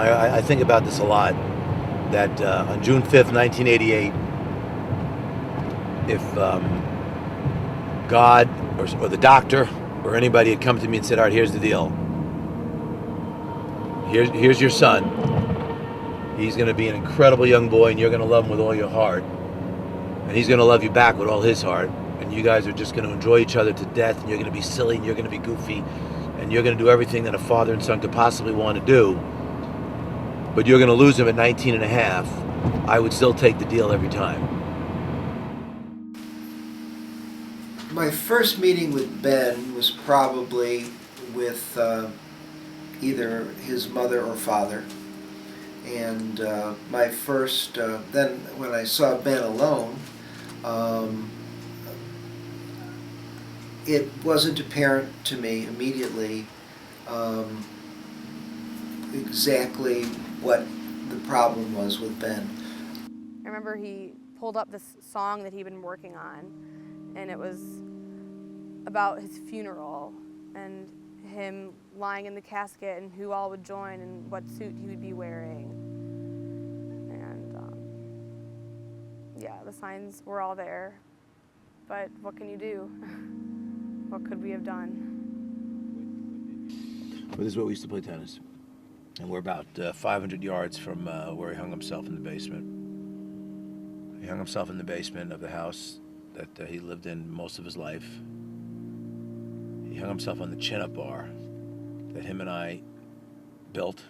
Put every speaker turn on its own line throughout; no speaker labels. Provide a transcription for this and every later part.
I think about this a lot, that on June 5th, 1988, if God or the doctor or anybody had come to me and said, all right, here's the deal. Here's your son. He's going to be an incredible young boy, and you're going to love him with all your heart. And he's going to love you back with all his heart. And you guys are just going to enjoy each other to death, and you're going to be silly, and you're going to be goofy, and you're going to do everything that a father and son could possibly want to do. But you're going to lose him at 19 and a half. I would still take the deal every time.
My first meeting with Ben was probably with either his mother or father. And my first, then when I saw Ben alone, it wasn't apparent to me immediately exactly what the problem was with Ben.
I remember he pulled up this song that he'd been working on, and it was about his funeral and him lying in the casket and who all would join and what suit he would be wearing. And yeah, the signs were all there, but what can you do? What could we have done?
Well, this is where we used to play tennis. And we're about 500 yards from where he hung himself in the basement. He hung himself in the basement of the house that he lived in most of his life. He hung himself on the chin-up bar that him and I built.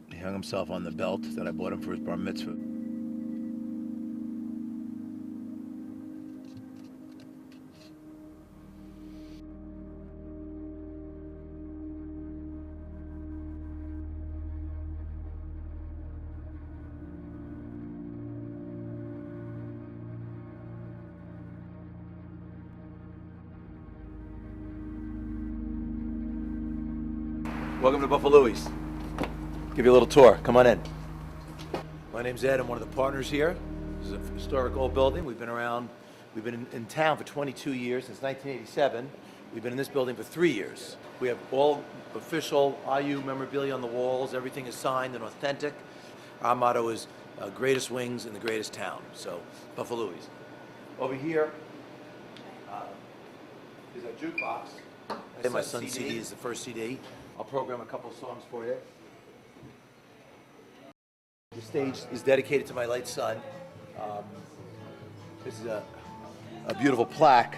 He hung himself on the belt that I bought him for his bar mitzvah. Welcome to Buffalo Louie's. Give you a little tour. Come on in. My name's Ed. I'm one of the partners here. This is a historic old building. We've been around, we've been in town for 22 years, since 1987. We've been in this building for 3 years. We have all official IU memorabilia on the walls. Everything is signed and authentic. Our motto is greatest wings in the greatest town. So, Buffalo Louie's. Over here is a jukebox. My son's CD is the first CD. I'll program a couple songs for you. The stage is dedicated to my late son. This is a beautiful plaque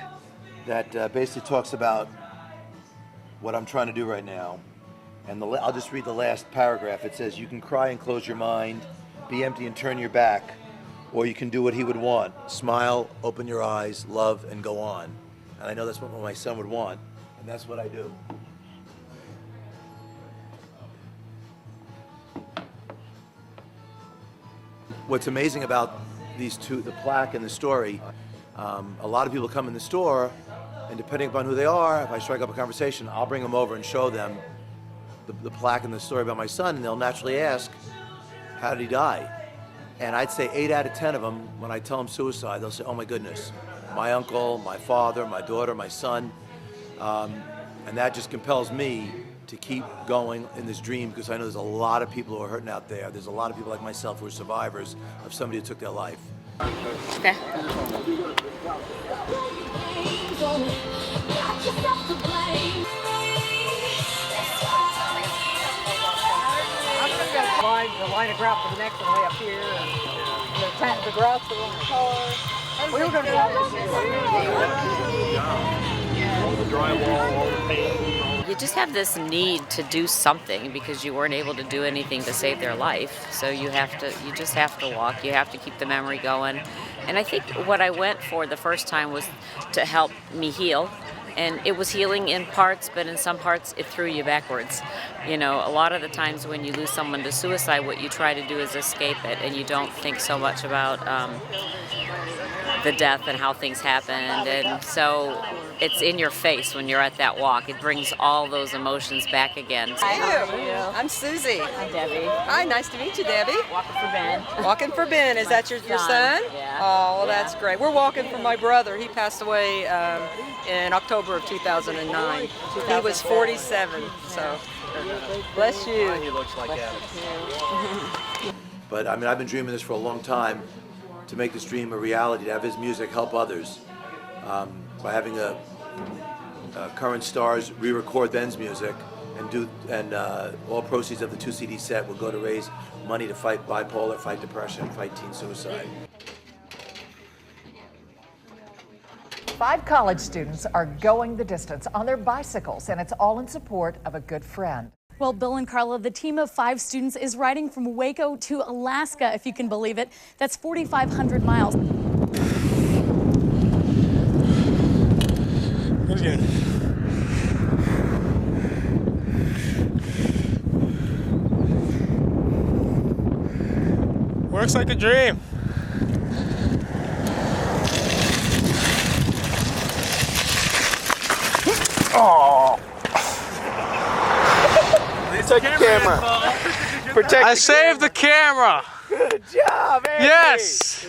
that basically talks about what I'm trying to do right now. And I'll just read the last paragraph. It says, you can cry and close your mind, be empty and turn your back, or you can do what he would want. Smile, open your eyes, love, and go on. And I know that's what my son would want, and that's what I do. What's amazing about these two, the plaque and the story, a lot of people come in the store, and depending upon who they are, if I strike up a conversation, I'll bring them over and show them the plaque and the story about my son, and they'll naturally ask, how did he die? And I'd say 8 out of 10 of them, when I tell them suicide, they'll say, oh my goodness, my uncle, my father, my daughter, my son. And that just compels me to keep going in this dream, because I know there's a lot of people who are hurting out there. There's a lot of people like myself who are survivors of somebody who took their life.
Okay.
The line of grout for the next one way up here, and the grouts are on the car. We were going to do all
the drywall, all the paint.
You just have this need to do something because you weren't able to do anything to save their life. So you just have to walk. You have to keep the memory going. And I think what I went for the first time was to help me heal. And it was healing in parts, but in some parts it threw you backwards. You know, a lot of the times when you lose someone to suicide, what you try to do is escape it, and you don't think so much about the death and how things happened. And so it's in your face when you're at that walk. It brings all those emotions back again.
Hi, I'm Susie.
Hi, Debbie.
Hi, nice to meet you, Debbie.
Walking for Ben.
Walking for Ben. Is that your son?
Yeah.
Oh, well, that's great. We're walking for my brother. He passed away in October of 2009. He was 47, so bless you.
He looks like that.
But I mean, I've been dreaming this for a long time, to make this dream a reality, to have his music help others, by having current stars re-record Ben's music, and all proceeds of the 2 CD set will go to raise money to fight bipolar, fight depression, fight teen suicide.
5 college students are going the distance on their bicycles, and it's all in support of a good friend.
Well, Bill and Carla, the team of 5 students is riding from Waco to Alaska, if you can believe it. That's 4,500 miles.
That's good. Works like a dream. Oh.
Take the camera. Protect.
I saved the camera.
Good job, Andy.
Yes.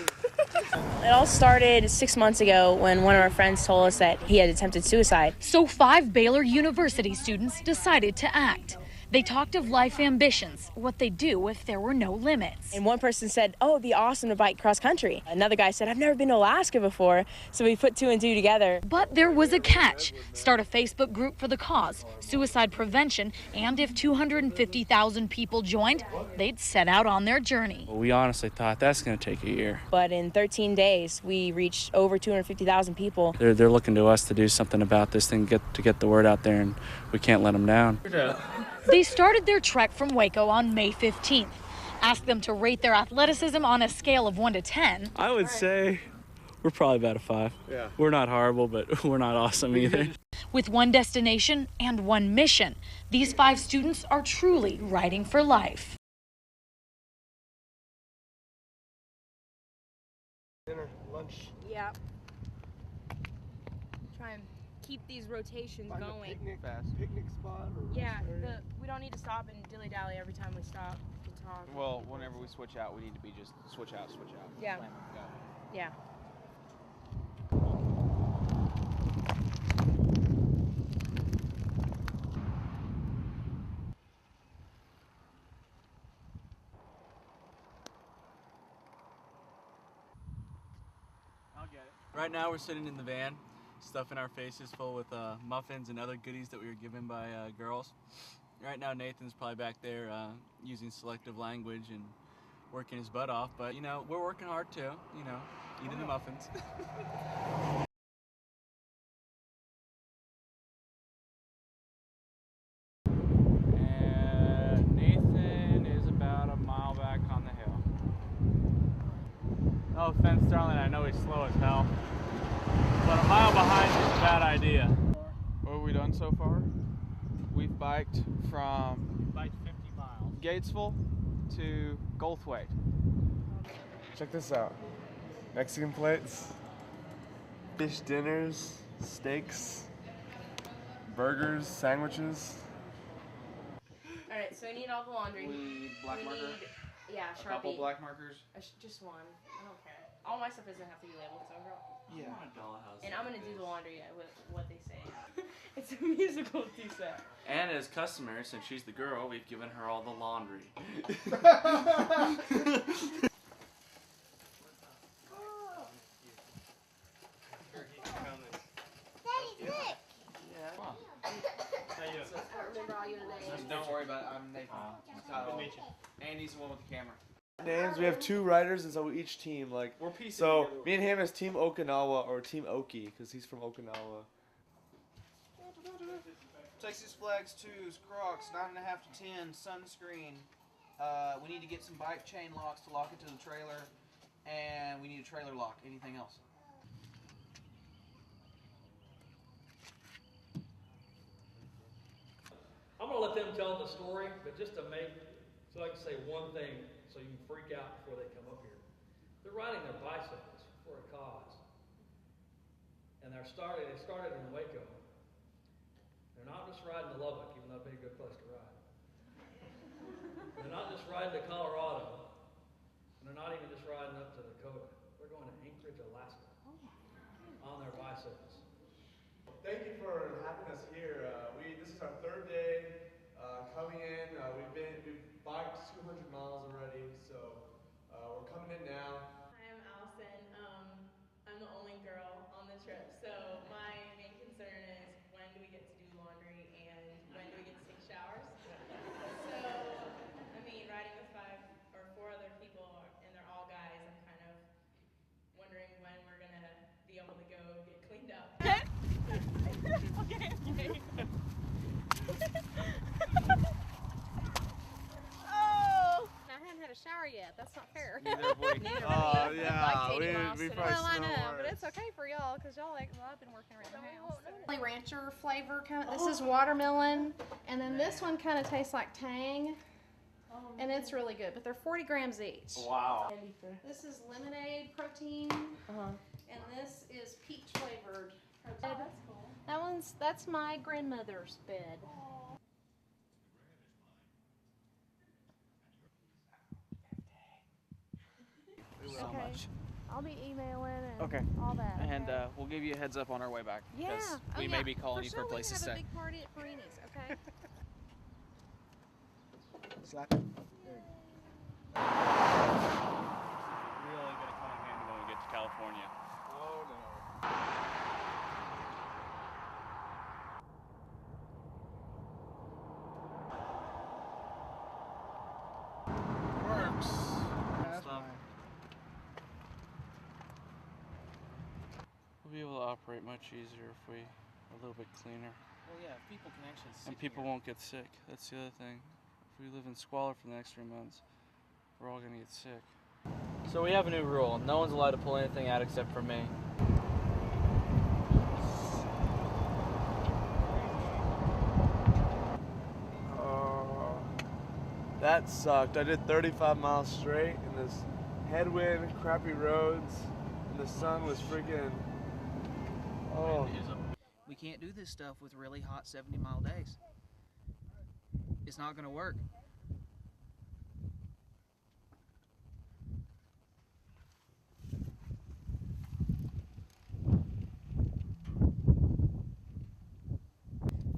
It all started 6 months ago when one of our friends told us that he had attempted suicide.
So 5 Baylor University students decided to act. They talked of life ambitions, what they'd do if there were no limits.
And one person said, oh, it'd be awesome to bike cross country. Another guy said, I've never been to Alaska before. So we put 2 and 2 together.
But there was a catch. Start a Facebook group for the cause, suicide prevention, and if 250,000 people joined, they'd set out on their journey.
We honestly thought that's going to take a year.
But in 13 days, we reached over 250,000 people.
They're looking to us to do something about this thing, to get the word out there, and we can't let them down.
They started their trek from Waco on May 15th. Asked them to rate their athleticism on a scale of 1 to 10.
I would say we're probably about a 5. Yeah. We're not horrible, but we're not awesome either.
With one destination and one mission, these 5 students are truly riding for life.
Dinner, lunch.
Yeah. Try and keep these rotations
Find
going.
a picnic spot. Or
Yeah, we don't need to stop and dilly-dally every time we stop to talk.
Well, whenever we switch out, we need to be just switch out.
Yeah.
Slam it, go.
Yeah.
I'll get it. Right now we're sitting in the van, stuffing our faces full with muffins and other goodies that we were given by girls. Right now Nathan's probably back there using selective language and working his butt off, but you know, we're working hard too, you know, eating the muffins. And Nathan is about a mile back on the hill. No offense, Starling, I know he's slow as hell, but a mile behind is a bad idea.
What have we done so far? We've biked from
50 miles.
Gatesville to Goldthwaite.
Check this out. Mexican plates, fish dinners, steaks, burgers, sandwiches.
All right, so we need all the laundry.
We need black marker.
Yeah,
A
Sharpie.
couple black markers.
Just one. I don't care. All my stuff doesn't have to be labeled, so
Yeah.
and I'm gonna do the laundry with what they say. It's a musical tea set.
And as customer, since she's the girl, we've given her all the laundry.
Don't worry about it. I'm Nathan. Tyler. Andy's the one with the camera.
Names. We have 2 riders, and so each team, like,
We're piecing
so
together.
me and him is Team Okinawa or Team Oki, because he's from Okinawa.
Texas Flags 2s, Crocs, 9.5 to 10, sunscreen. We need to get some bike chain locks to lock it to the trailer, and we need a trailer lock. Anything else?
I'm gonna let them tell the story, but just to make, so I can say one thing, so you can freak out before they come up here. They're riding their bicycles for a cause, and they started in Waco. They're not just riding to Lubbock, even though that'd be a good place to ride. They're not just riding to Colorado, and they're not even just riding up to Dakota. They're going to England. their bicycles.
Thank you for having us here. This is our third day coming in. We've biked 200 miles already, so we're coming in now.
Hi, I'm Allison. I'm the only girl on the trip, so my main concern is when do we get to do laundry and when do we get to take showers? So, I mean, riding with 4 other people and they're all guys, I'm kind of wondering when we're gonna be able to go get cleaned up. Okay.
Oh! I haven't had a shower yet. That's not fair.
Oh, yeah. We probably
Well, I
smell
know,
worse.
but it's okay for y'all because y'all I've been working around the house.
Jolly Rancher flavor kind of. This is watermelon, and then this one kind of tastes like Tang, and it's really good. But they're 40 grams each.
Wow.
This is lemonade protein, and this is peach flavored protein. That's cool. That's my grandmother's bed.
So much.
I'll be emailing and
Okay.
all that.
And
okay?
we'll give you a heads up on our way back.
Yeah.
'Cause
Oh,
we
yeah.
may be calling you for a
sure
place to
we have
stay.
a big party at Perini's, okay?
Slap.
Really gonna come in handy when we get to California.
Oh, no. Works.
We'll be able to operate much easier if we are a little bit cleaner.
Well, yeah, if people can actually sit
And people
here.
won't get sick. That's the other thing. If we live in squalor for the next 3 months, we're all gonna get sick. So we have a new rule. No one's allowed to pull anything out except for me.
That sucked. I did 35 miles straight in this headwind, crappy roads, and the sun was freaking. Oh.
We can't do this stuff with really hot 70-mile days. It's not gonna work.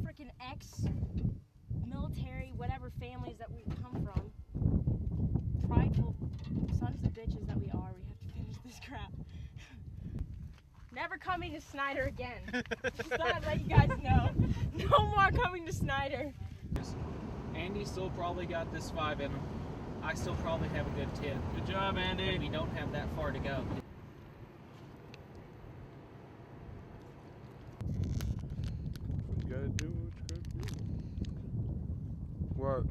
Freaking ex-military, whatever families that we come from, prideful sons of bitches that we are, we have to finish this crap. Never coming to Snyder again. Just thought I'd let you guys know. No more coming to Snyder.
Andy still probably got this 5 in him. I still probably have a good 10.
Good job, Andy.
But we don't have that far to go.
You gotta do what you gotta do. What?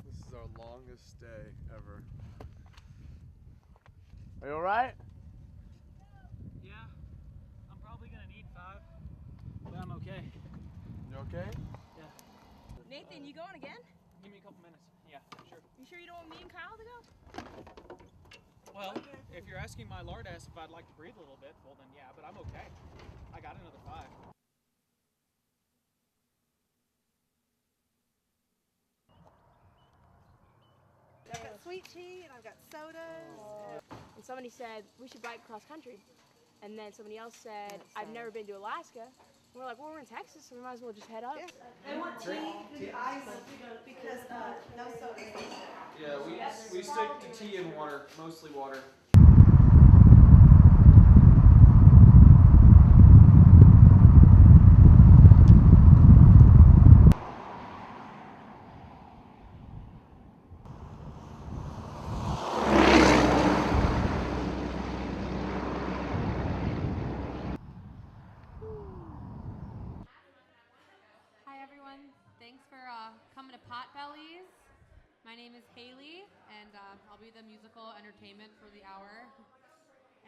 This is our longest day ever. Are you alright?
Yeah, I'm probably gonna need 5, but I'm okay.
You okay?
Yeah.
Nathan, you going again?
Give me a couple minutes. Yeah, sure.
You sure you don't want me and Kyle to go?
Well, if you're asking my lord ass if I'd like to breathe a little bit, well then yeah, but I'm okay. I got another 5.
I've got sweet tea and I've got sodas.
And somebody said, we should bike cross country. And then somebody else said, I've never been to Alaska. And we're like, well, we're in Texas, so we might as well just head up.
I want tea and ice because no soda.
Yeah, we stick to tea and water, mostly water.
Hi everyone, thanks for coming to Potbellies. My name is Haley, and I'll be the musical entertainment for the hour.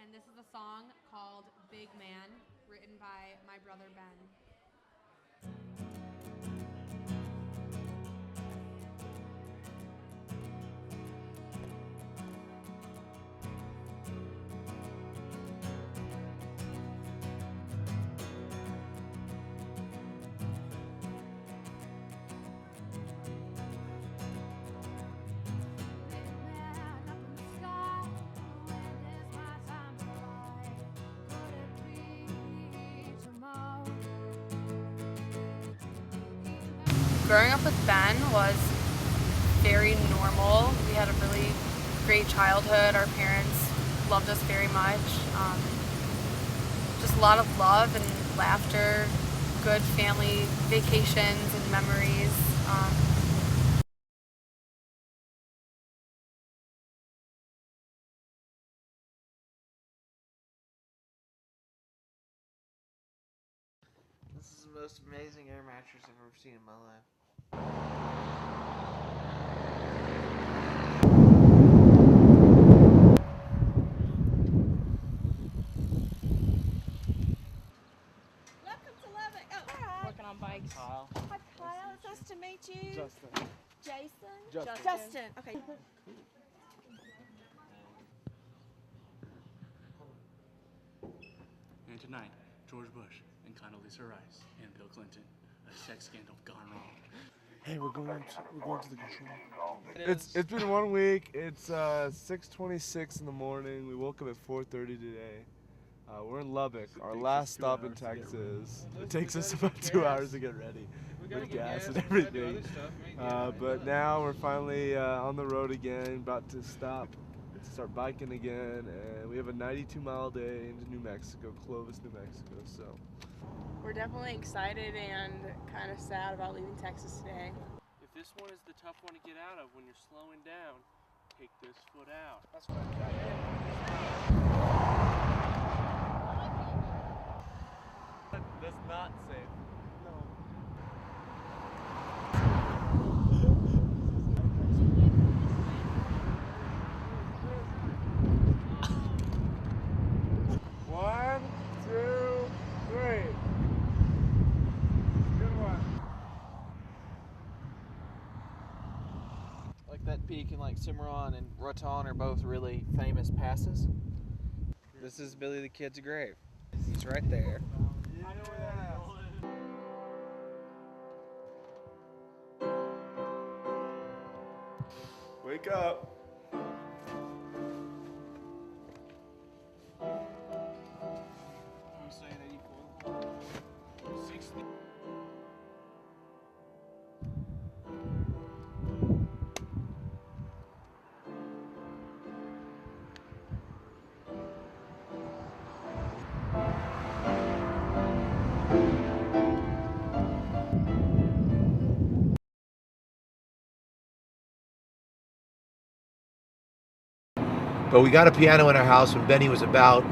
And this is a song called Big Man, written by my brother Ben. Big man up in the sky,
Growing up with Ben was very normal. We had a really great childhood. Our parents loved us very much. Just a lot of love and laughter, good family vacations and memories.
This is the most amazing air mattress I've ever seen in my life.
Welcome to Lubbock. Oh, hi.
Working on bikes.
Hi, Kyle. It's nice to meet you.
Justin.
Jason?
Justin.
Okay.
And tonight, George Bush and Condoleezza Rice and Bill Clinton, a sex scandal gone wrong.
Hey, we're going to the control. It's been 1 week. It's 6:26 in the morning. We woke up at 4:30 today. We're in Lubbock, our last stop in Texas. It takes us about 2 hours to get ready with gas and everything. But now we're finally on the road again, about to start biking again, and we have a 92-mile day into New Mexico, Clovis, New Mexico. So
We're definitely excited and kind of sad about leaving Texas today.
If this one is the tough one to get out of when you're slowing down, take this foot out. That's
that's not safe. No. One, two, three. Good one.
Like that peak and like Cimarron and Raton are both really famous passes. This is Billy the Kid's grave. He's right there.
Wake up.
I'm saying 84. 60.
But we got a piano in our house when Benny was about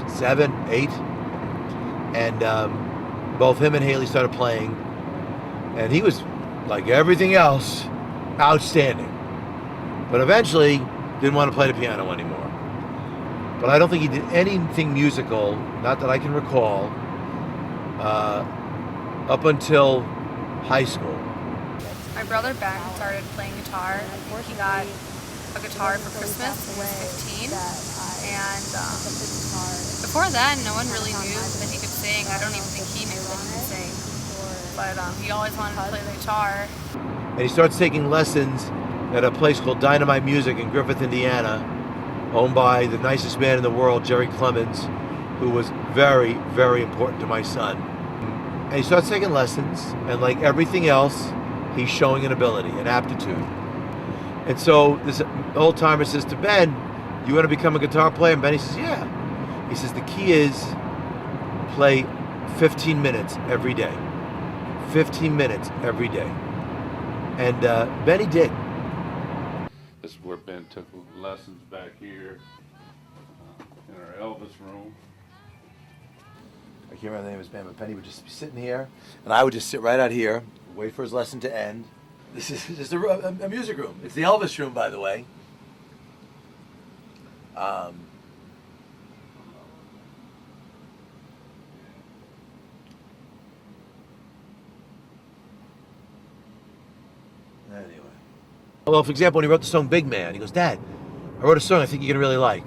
7, 8. And both him and Haley started playing. And he was, like everything else, outstanding. But eventually, didn't want to play the piano anymore. But I don't think he did anything musical, not that I can recall, up until high school.
My brother Ben started playing guitar. He got a guitar for Christmas when he was 15. And before then, no one really knew that he could sing. I don't even think he knew that he could sing. But he always wanted to play the guitar.
And he starts taking lessons at a place called Dynamite Music in Griffith, Indiana, owned by the nicest man in the world, Jerry Clemens, who was very, very important to my son. And he starts taking lessons, and like everything else, he's showing an ability, an aptitude. And so this old timer says to Ben, "You want to become a guitar player?" And Benny says, "Yeah." He says, "The key is play 15 minutes every day. 15 minutes every day." And Benny did.
This is where Ben took lessons back here in our Elvis room.
I can't remember the name of his band, but Benny would just be sitting here, and I would just sit right out here, wait for his lesson to end. This is just a music room. It's the Elvis room, by the way. Anyway. Well, for example, when he wrote the song Big Man, he goes, "Dad, I wrote a song I think you're going to really like."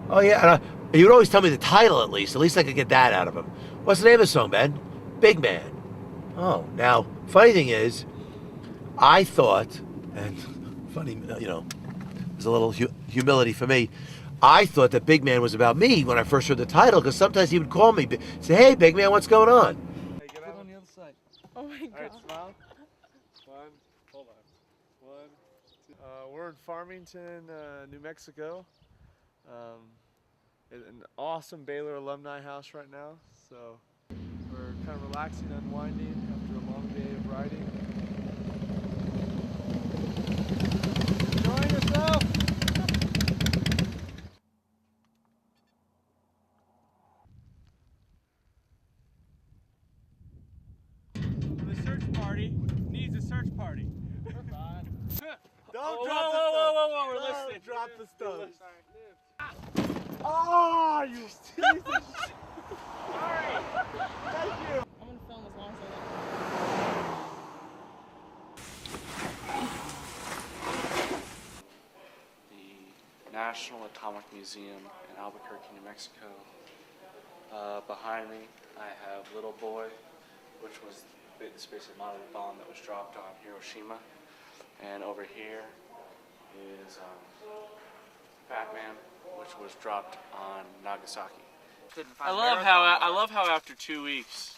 "Oh, yeah." And he would always tell me the title at least. At least I could get that out of him. "What's the name of the song, Ben?" "Big Man." Oh, now, funny thing is, I thought, and funny, there's a little humility for me. I thought that Big Man was about me when I first heard the title, because sometimes he would call me, say, "Hey, Big Man, what's going on?"
Hey, get on the other side.
Oh
All right, smile. One, hold on. One, two. We're in Farmington, New Mexico. An awesome Baylor alumni house right now. So we're kind of relaxing, unwinding after a long day of riding. Enjoying yourself.
The search party needs a search party. We're fine.
Don't
drop the stuff.
Whoa,
We're
don't
listening.
drop the stuff.
Sorry.
Oh, you piece of shit. Sorry. Thank you.
I'm gonna film as long as I
The National Atomic Museum in Albuquerque, New Mexico. Behind me, I have Little Boy, which was the space model bomb that was dropped on Hiroshima. And over here is Batman, which was dropped on Nagasaki. I love how after 2 weeks,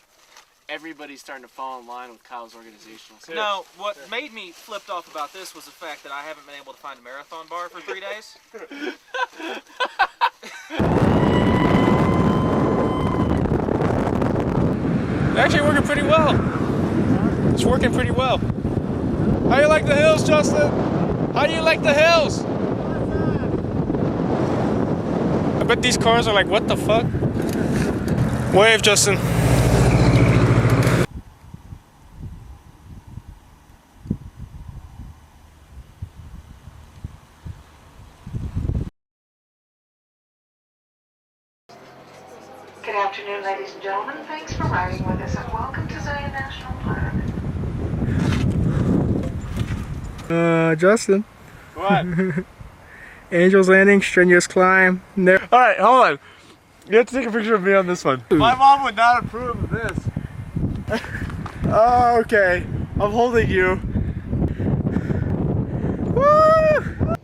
everybody's starting to fall in line with Kyle's organizational skills.
No, what made me flipped off about this was the fact that I haven't been able to find a marathon bar for 3 days.
It's actually working pretty well. It's working pretty well.
How you like the hills, Justin?
How do you like the hills? I bet these cars are like, what the fuck? Wave, Justin.
Good afternoon, ladies and gentlemen. Thanks for riding with us and welcome to Zion National Park.
Justin.
What?
Angel's Landing, strenuous climb. All right, hold on. You have to take a picture of me on this one. My mom would not approve of this. Oh, okay. I'm holding you. Woo!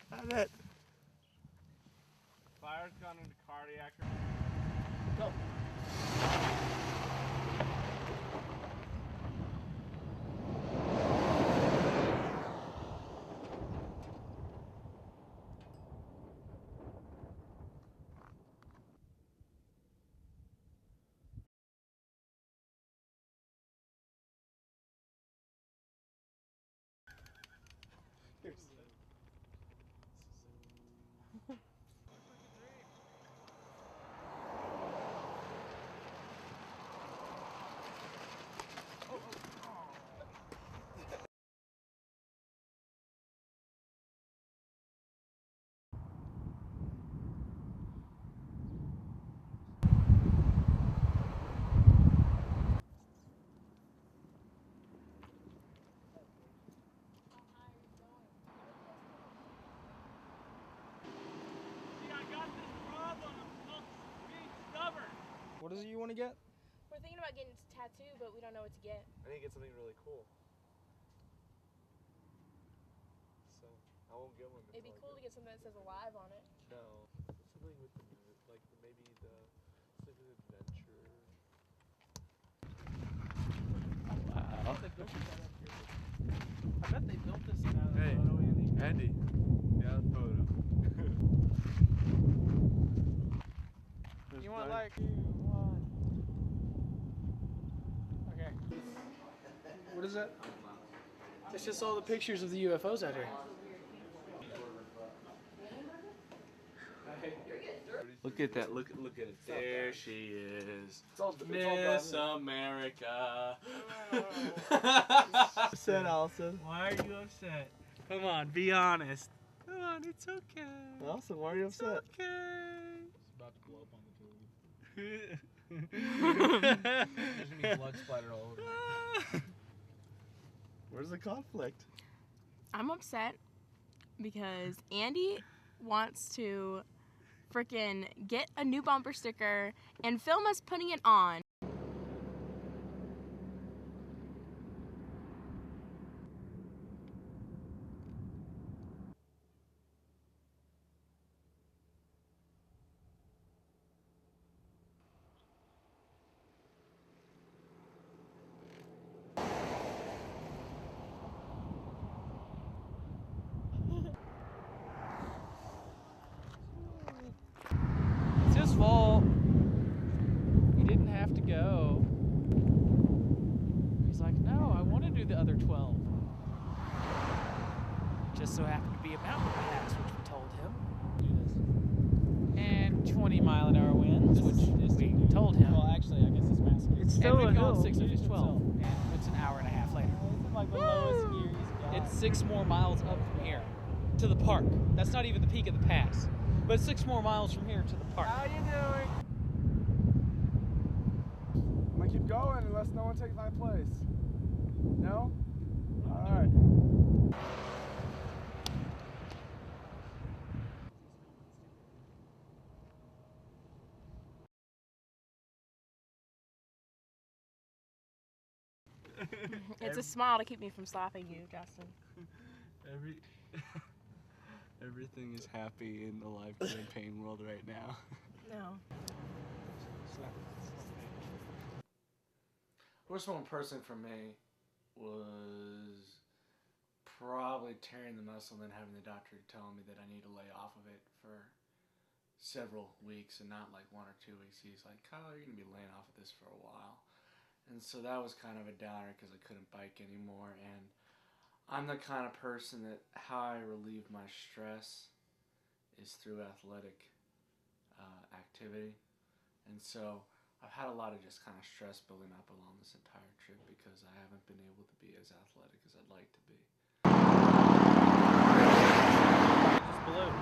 Got it.
Fire's gone into cardiac.
Go.
What is it you want to get?
We're thinking about getting a tattoo, but we don't know what to get.
I need to get something really cool. So, I won't get one.
It'd be cool to get something that says alive on it.
No. Something with the, like, maybe the, something with adventure.
Wow.
I bet they built this in a
Hey,
photo,
Andy.
Andy.
Yeah, photo.
You want like... Okay. What is that? It's just all the pictures of the UFOs out here.
Look at that, look at it. There she is.
Miss
America.
Upset, Allison.
Why are you upset? Come on, be honest. Come on, it's okay.
Allison, why are you upset?
Okay.
It's about to blow up on the tube. There's gonna be blood splatter all over.
Where's the conflict?
I'm upset because Andy wants to frickin' get a new bumper sticker and film us putting it on.
do the other 12. Just so happened to be a mountain pass, which we told him. And 20-mile-an-hour winds, which we told him. Well, actually, I guess it's massacre. It's still a hill. 6 of his 12, and it's an hour and a half later. It's like the lowest gear he's got. It's 6 more miles up from here to the park. That's not even the peak of the pass, but it's 6 more miles from here to the park.
How you doing? I'm gonna keep going unless no one takes my place. No? All right.
It's a smile to keep me from slapping you, Justin.
Everything is happy in the live campaign world right now.
No.
Worst one person for me was probably tearing the muscle and then having the doctor tell me that I need to lay off of it for several weeks and not like 1 or 2 weeks. He's like, Kyle, you're going to be laying off of this for a while. And so that was kind of a downer because I couldn't bike anymore. And I'm the kind of person that how I relieve my stress is through athletic activity. And so I've had a lot of just kind of stress building up along this entire trip because I haven't been able to be as athletic as I'd like to be.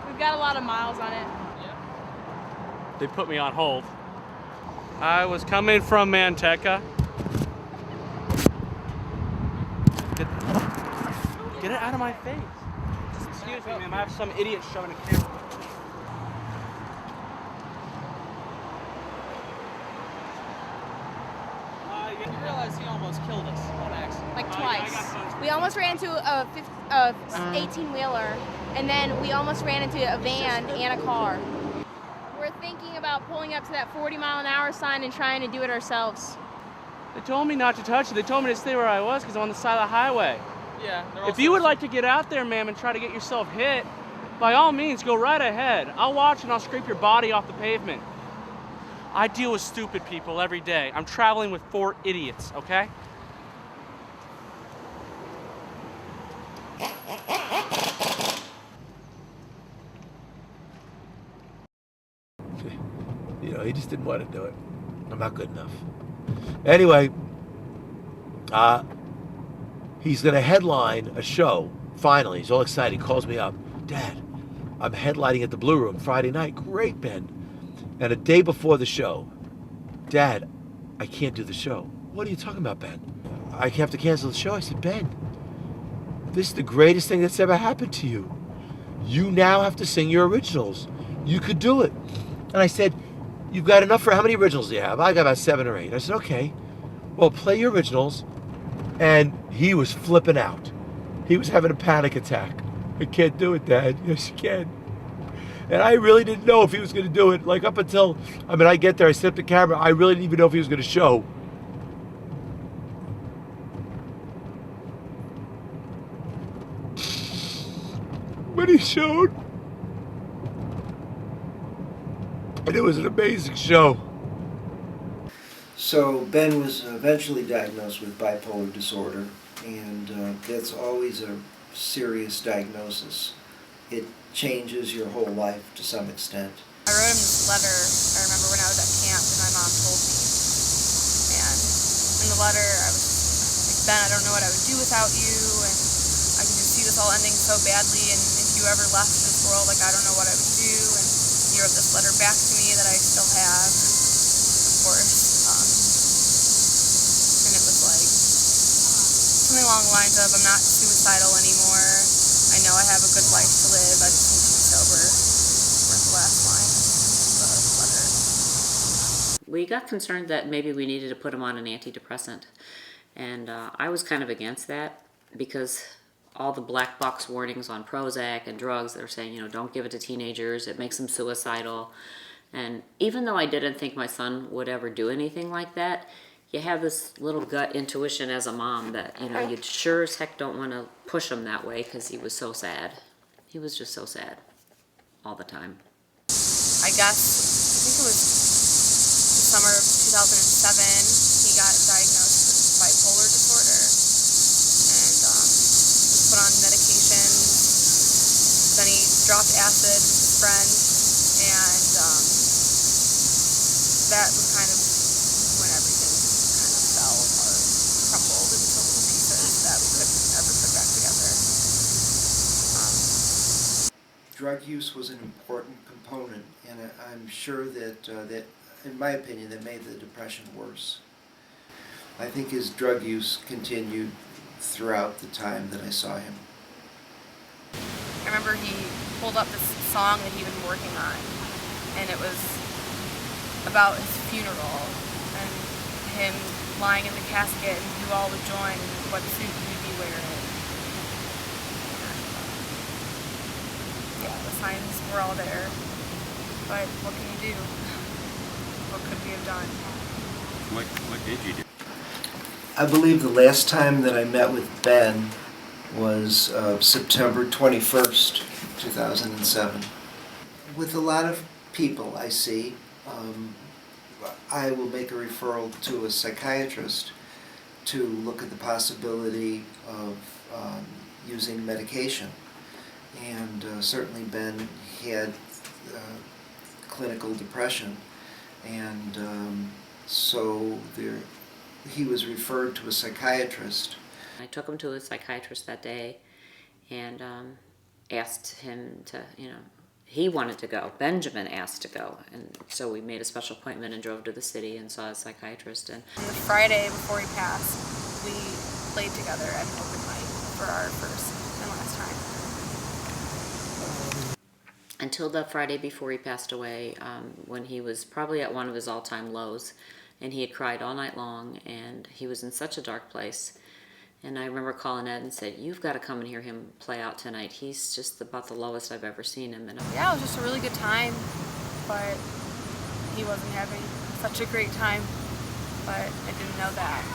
We've got a lot of miles on it.
They put me on hold. I was coming from Manteca. Get it out of my face. Excuse me, ma'am. I have some idiot showing a camera.
You realize he almost killed us on accident.
Like twice. We almost ran into a 18-wheeler, and then we almost ran into a van and a car. We're thinking about pulling up to that 40-mile-an-hour sign and trying to do it ourselves.
They told me not to touch it. They told me to stay where I was because I'm on the side of the highway.
Yeah.
If you would like to get out there, ma'am, and try to get yourself hit, by all means, go right ahead. I'll watch and I'll scrape your body off the pavement. I deal with stupid people every day. I'm traveling with 4 idiots, okay?
You know, he just didn't want to do it. I'm not good enough. Anyway, he's going to headline a show. Finally, he's all excited. He calls me up. Dad, I'm headlining at the Blue Room Friday night. Great, Ben. And a day before the show, Dad, I can't do the show. What are you talking about, Ben? I have to cancel the show. I said, Ben, this is the greatest thing that's ever happened to you. You now have to sing your originals. You could do it. And I said, you've got enough for how many originals do you have? I got about 7 or 8. I said, okay. Well, play your originals. And he was flipping out. He was having a panic attack. I can't do it, Dad. Yes, you can. And I really didn't know if he was going to do it. Like up until, I get there, I set up the camera. I really didn't even know if he was going to show. But he showed. And it was an amazing show.
So Ben was eventually diagnosed with bipolar disorder, and that's always a serious diagnosis. It changes your whole life to some extent.
I wrote him this letter, I remember when I was at camp, and my mom told me. And in the letter, I was like, Ben, I don't know what I would do without you, and I can just see this all ending so badly, and if you ever left this world, like, I don't know what I would do. And he wrote this letter back to me that I still have, of course. And it was like, something along the lines of, I'm not suicidal anymore. I know I have a good life to live. I just need to be sober. Was the last line of the letter.
We got concerned that maybe we needed to put him on an antidepressant. And I was kind of against that because all the black box warnings on Prozac and drugs that are saying, you know, don't give it to teenagers. It makes them suicidal. And even though I didn't think my son would ever do anything like that, you have this little gut intuition as a mom that, you know, you sure as heck don't want to push him that way because he was so sad. He was just so sad all the time.
I guess, I think it was the summer of 2007, he got diagnosed with bipolar disorder. Then he dropped acid with his friend, and that was kind of when everything kind of fell apart, crumbled into little pieces that we couldn't ever put back together.
Drug use was an important component, and I'm sure that, in my opinion, that made the depression worse. I think his drug use continued throughout the time that I saw him.
I remember he pulled up this song that he'd been working on, and it was about his funeral and him lying in the casket and who all would join and what suit he'd be wearing. Yeah, the signs were all there, but what can you do? What could we have done?
What did you do?
I believe the last time that I met with Ben was September 21st, 2007. With a lot of people I see, I will make a referral to a psychiatrist to look at the possibility of using medication. And certainly Ben had clinical depression, and so he was referred to a psychiatrist.
I took him to a psychiatrist that day and asked him to, he wanted to go. Benjamin asked to go. And so we made a special appointment and drove to the city and saw a psychiatrist. And
on the Friday before he passed, we played together at an open mic for our first and last time.
Until the Friday before he passed away, when he was probably at one of his all-time lows, and he had cried all night long, and he was in such a dark place. And I remember calling Ed and said, "You've got to come and hear him play out tonight. He's just about the lowest I've ever seen him." And
yeah, it was just a really good time, but he wasn't having such a great time, but I didn't know that.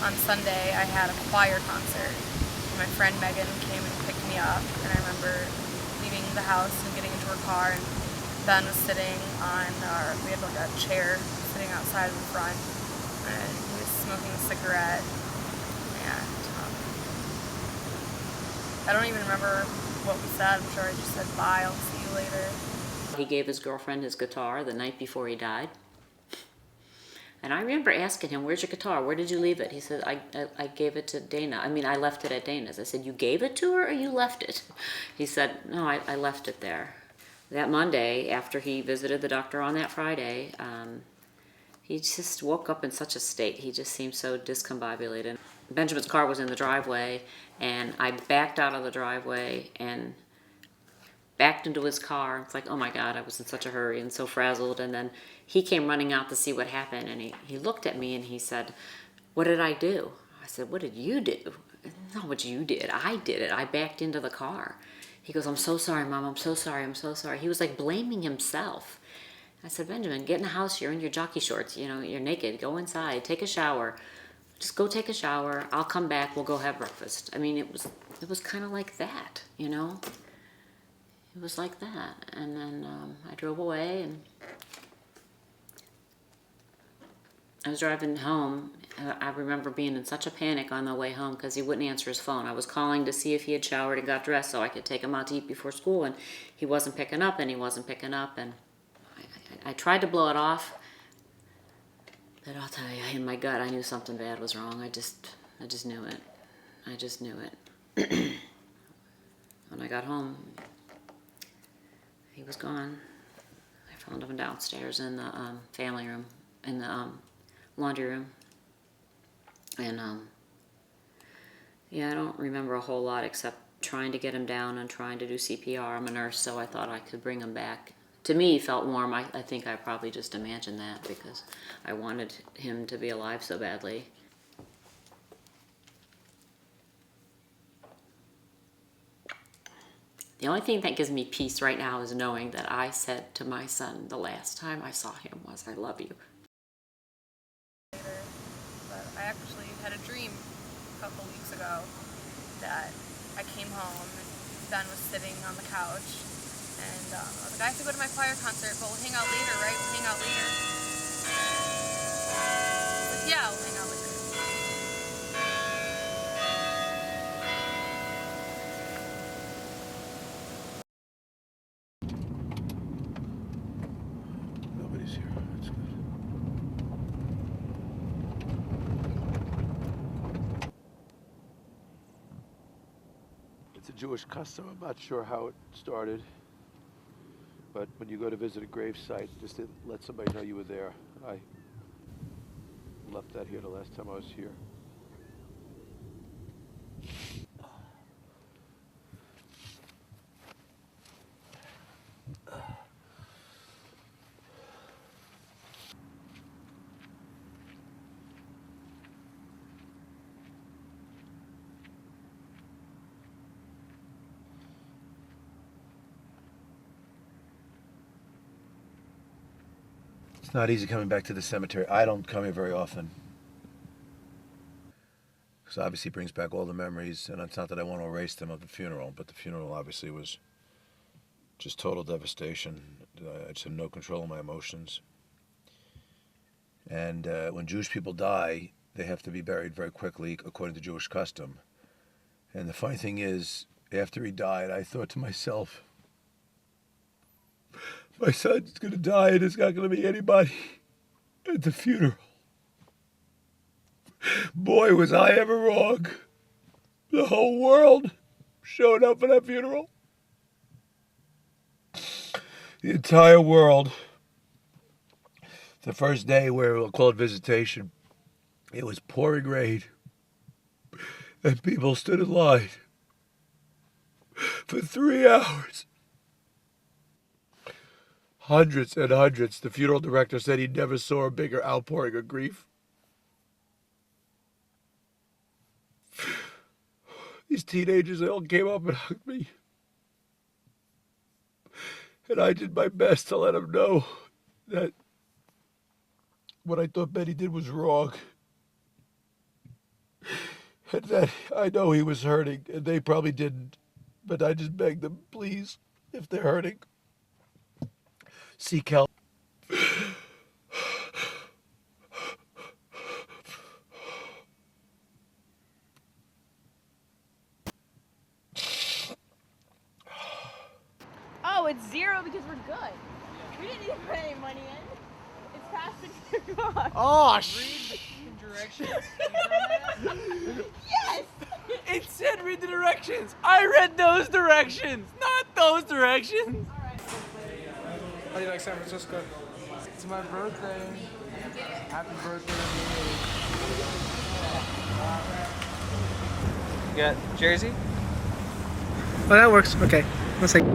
On Sunday, I had a choir concert. My friend Megan came and picked me up, and I remember leaving the house and getting into her car, and Ben was sitting on we had like a chair sitting outside in the front, and he was smoking a cigarette, and I don't even remember what we said. I'm sure I just said, "Bye, I'll see you later."
he gave his girlfriend his guitar the night before he died. And I remember asking him, "Where's your guitar? Where did you leave it?" He said, I gave it to Dana. I mean, I left it at Dana's. I said, "You gave it to her or you left it?" He said, "No, I left it there." That Monday, after he visited the doctor on that Friday, he just woke up in such a state. He just seemed so discombobulated. Benjamin's car was in the driveway, and I backed out of the driveway and backed into his car. It's like, oh my God, I was in such a hurry and so frazzled. And then he came running out to see what happened, and he looked at me and he said, "What did I do?" I said, "What did you do?" "Not what you did. I did it. I backed into the car." He goes, "I'm so sorry, Mom. I'm so sorry. I'm so sorry." He was like blaming himself. I said, "Benjamin, get in the house. You're in your jockey shorts. You know, you're naked. Go inside. Take a shower. Just go take a shower. I'll come back. We'll go have breakfast." I mean, it was kind of like that, you know? It was like that. And then I drove away, and I was driving home. I remember being in such a panic on the way home because he wouldn't answer his phone. I was calling to see if he had showered and got dressed so I could take him out to eat before school, and he wasn't picking up, and I tried to blow it off, but I'll tell you, in my gut, I knew something bad was wrong. I just knew it. I just knew it. When I got home, he was gone. I found him downstairs in the family room, in the laundry room. And yeah, I don't remember a whole lot except trying to get him down and trying to do CPR. I'm a nurse, so I thought I could bring him back. To me, he felt warm. I think I probably just imagined that because I wanted him to be alive so badly. The only thing that gives me peace right now is knowing that I said to my son the last time I saw him was, "I love you."
But I actually had a dream a couple weeks ago that I came home and Ben was sitting on the couch, and I was like, "I have to go to my choir concert, but we'll hang out later, right? We'll hang out later." I was like, "Yeah, we'll hang out later."
It's a Jewish custom. I'm not sure how it started. But when you go to visit a grave site, just to let somebody know you were there. I left that here the last time I was here. It's not easy coming back to the cemetery. I don't come here very often. Because obviously it brings back all the memories, and it's not that I want to erase them of the funeral, but the funeral obviously was just total devastation. I just had no control of my emotions. And when Jewish people die, they have to be buried very quickly according to Jewish custom. And the funny thing is, after he died, I thought to myself, my son's going to die and there's not going to be anybody at the funeral. Boy, was I ever wrong. The whole world showed up for that funeral. The entire world. The first day where we'll call it visitation, it was pouring rain. And people stood in line for 3 hours. Hundreds and hundreds. The funeral director said he never saw a bigger outpouring of grief. These teenagers, they all came up and hugged me. And I did my best to let them know that what I thought Benny did was wrong. And that I know he was hurting, and they probably didn't. But I just begged them, please, if they're hurting, seek help.
Oh, it's 0 because we're good. We didn't even put any money in. It's past 6 o'clock.
Oh,
Directions.
Yes!
It said read the directions. I read those directions, not those directions.
How do you like San Francisco? It's my birthday. Happy birthday to me.
You got Jersey?
Oh, that works. Okay. 1 second.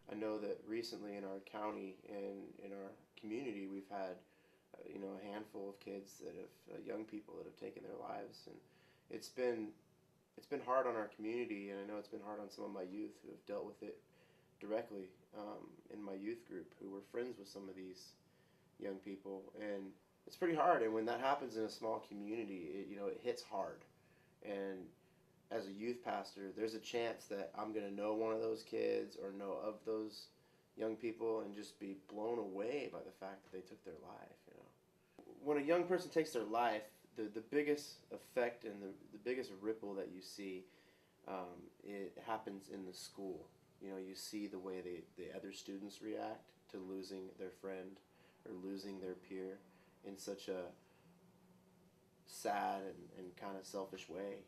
I know that recently in our county and in our community, we've had a handful of kids that have young people that have taken their lives, and it's been hard on our community, and I know it's been hard on some of my youth who have dealt with it directly in my youth group, who were friends with some of these young people, and it's pretty hard. And when that happens in a small community, it hits hard. And as a youth pastor, there's a chance that I'm going to know one of those kids or know of those young people and just be blown away by the fact that they took their life. When a young person takes their life, the biggest effect and the biggest ripple that you see, it happens in the school. You see the way the other students react to losing their friend or losing their peer in such a sad and kind of selfish way,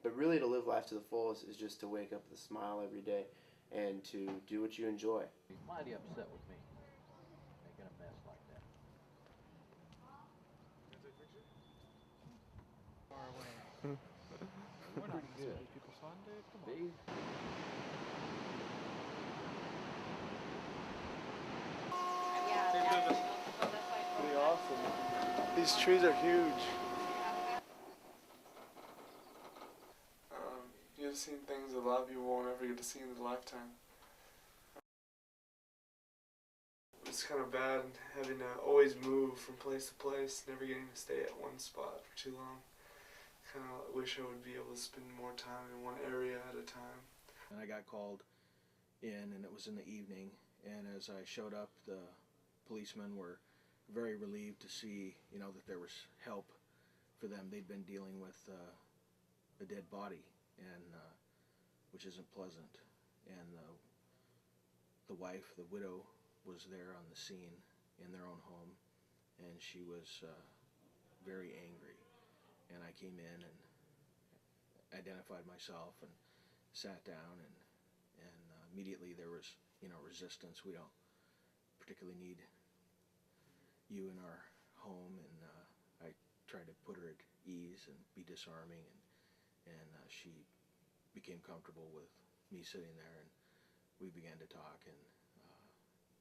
But really, to live life to the fullest is just to wake up with a smile every day and to do what you enjoy.
He's mighty upset with me, making a mess like that.
Far away. We're not good. People fun, Dave? Come on. Pretty awesome. These trees are huge. You've seen things a lot of people won't ever get to see in their lifetime. It's kind of bad having to always move from place to place, never getting to stay at one spot for too long. Kind of wish I would be able to spend more time in one area at a time.
And I got called in, and it was in the evening, and as I showed up, the policemen were very relieved to see, that there was help for them. They'd been dealing with a dead body, and which isn't pleasant. And the wife, the widow, was there on the scene in their own home, and she was very angry. And I came in and identified myself and sat down, and immediately there was, resistance. We don't particularly need you in our home, and I tried to put her at ease and be disarming, and she became comfortable with me sitting there, and we began to talk, and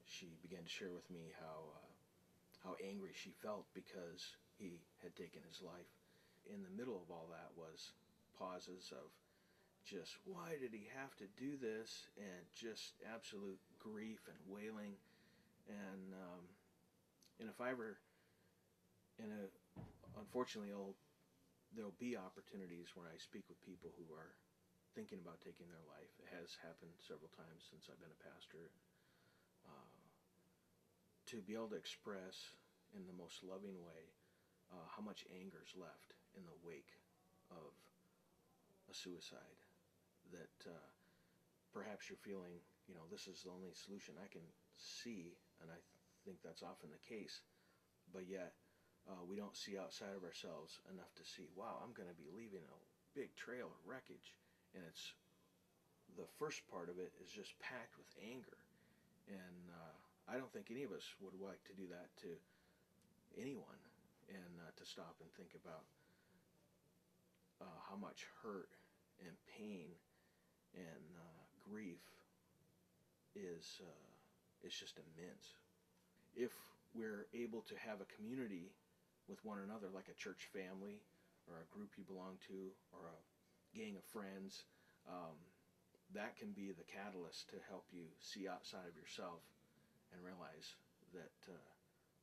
she began to share with me how angry she felt because he had taken his life. In the middle of all that was pauses of just, why did he have to do this, and just absolute grief and wailing, and if I ever, unfortunately, there'll be opportunities where I speak with people who are thinking about taking their life. It has happened several times since I've been a pastor. To be able to express in the most loving way how much anger is left in the wake of a suicide, that perhaps you're feeling, this is the only solution I can see, and I think that's often the case, but yet we don't see outside of ourselves enough to see, wow, I'm going to be leaving a big trail of wreckage, and it's the first part of it is just packed with anger, and I don't think any of us would like to do that to anyone, and to stop and think about how much hurt and pain and grief is just immense. If we're able to have a community with one another, like a church family or a group you belong to or a gang of friends, that can be the catalyst to help you see outside of yourself and realize that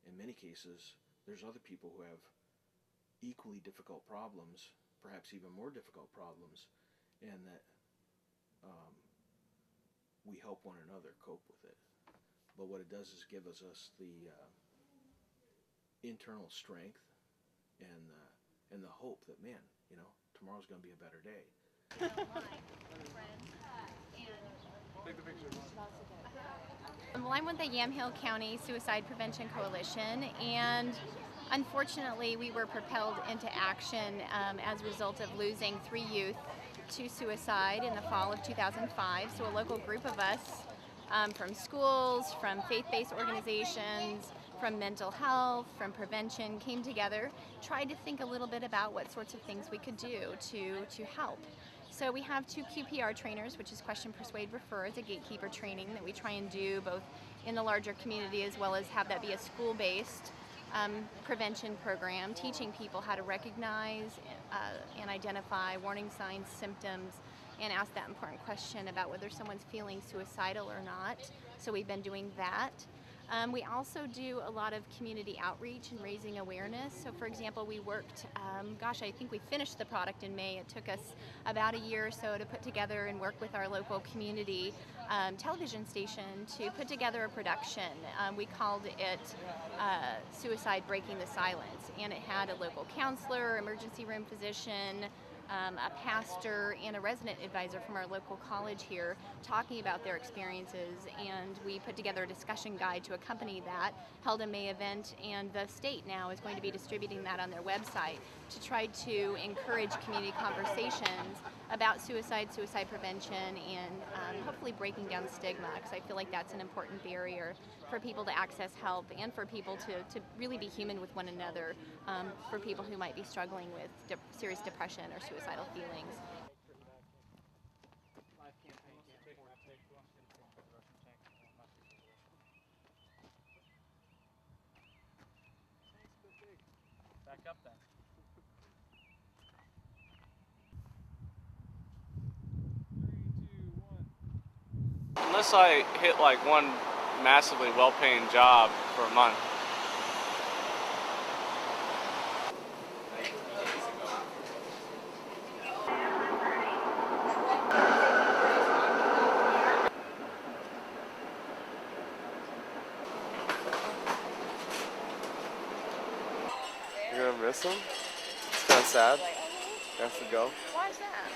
in many cases there's other people who have equally difficult problems, perhaps even more difficult problems, and that we help one another cope with it. But what it does is give us the internal strength and the hope that, man, tomorrow's going to be a better day.
Well, I'm with the Yamhill County Suicide Prevention Coalition, and unfortunately we were propelled into action as a result of losing 3 youth to suicide in the fall of 2005. So a local group of us from schools, from faith-based organizations, from mental health, from prevention, came together, tried to think a little bit about what sorts of things we could do to help. So we have 2 QPR trainers, which is Question, Persuade, Refer, as a gatekeeper training that we try and do both in the larger community as well as have that be a school-based prevention program, teaching people how to recognize and identify warning signs, symptoms, and ask that important question about whether someone's feeling suicidal or not. So we've been doing that. We also do a lot of community outreach and raising awareness. So for example, we worked, I think we finished the product in May. It took us about a year or so to put together and work with our local community television station to put together a production. We called it Suicide Breaking the Silence, and it had a local counselor, emergency room physician, a pastor, and a resident advisor from our local college here talking about their experiences, and we put together a discussion guide to accompany that, held a May event, and the state now is going to be distributing that on their website to try to encourage community conversations about suicide prevention, and hopefully breaking down stigma, because I feel like that's an important barrier for people to access help and for people to really be human with one another, for people who might be struggling with serious depression or suicidal feelings.
Back up then. Unless I hit like one massively well-paying job for a month.
You're gonna miss him? It's kind of sad. You have to go.
Why is that?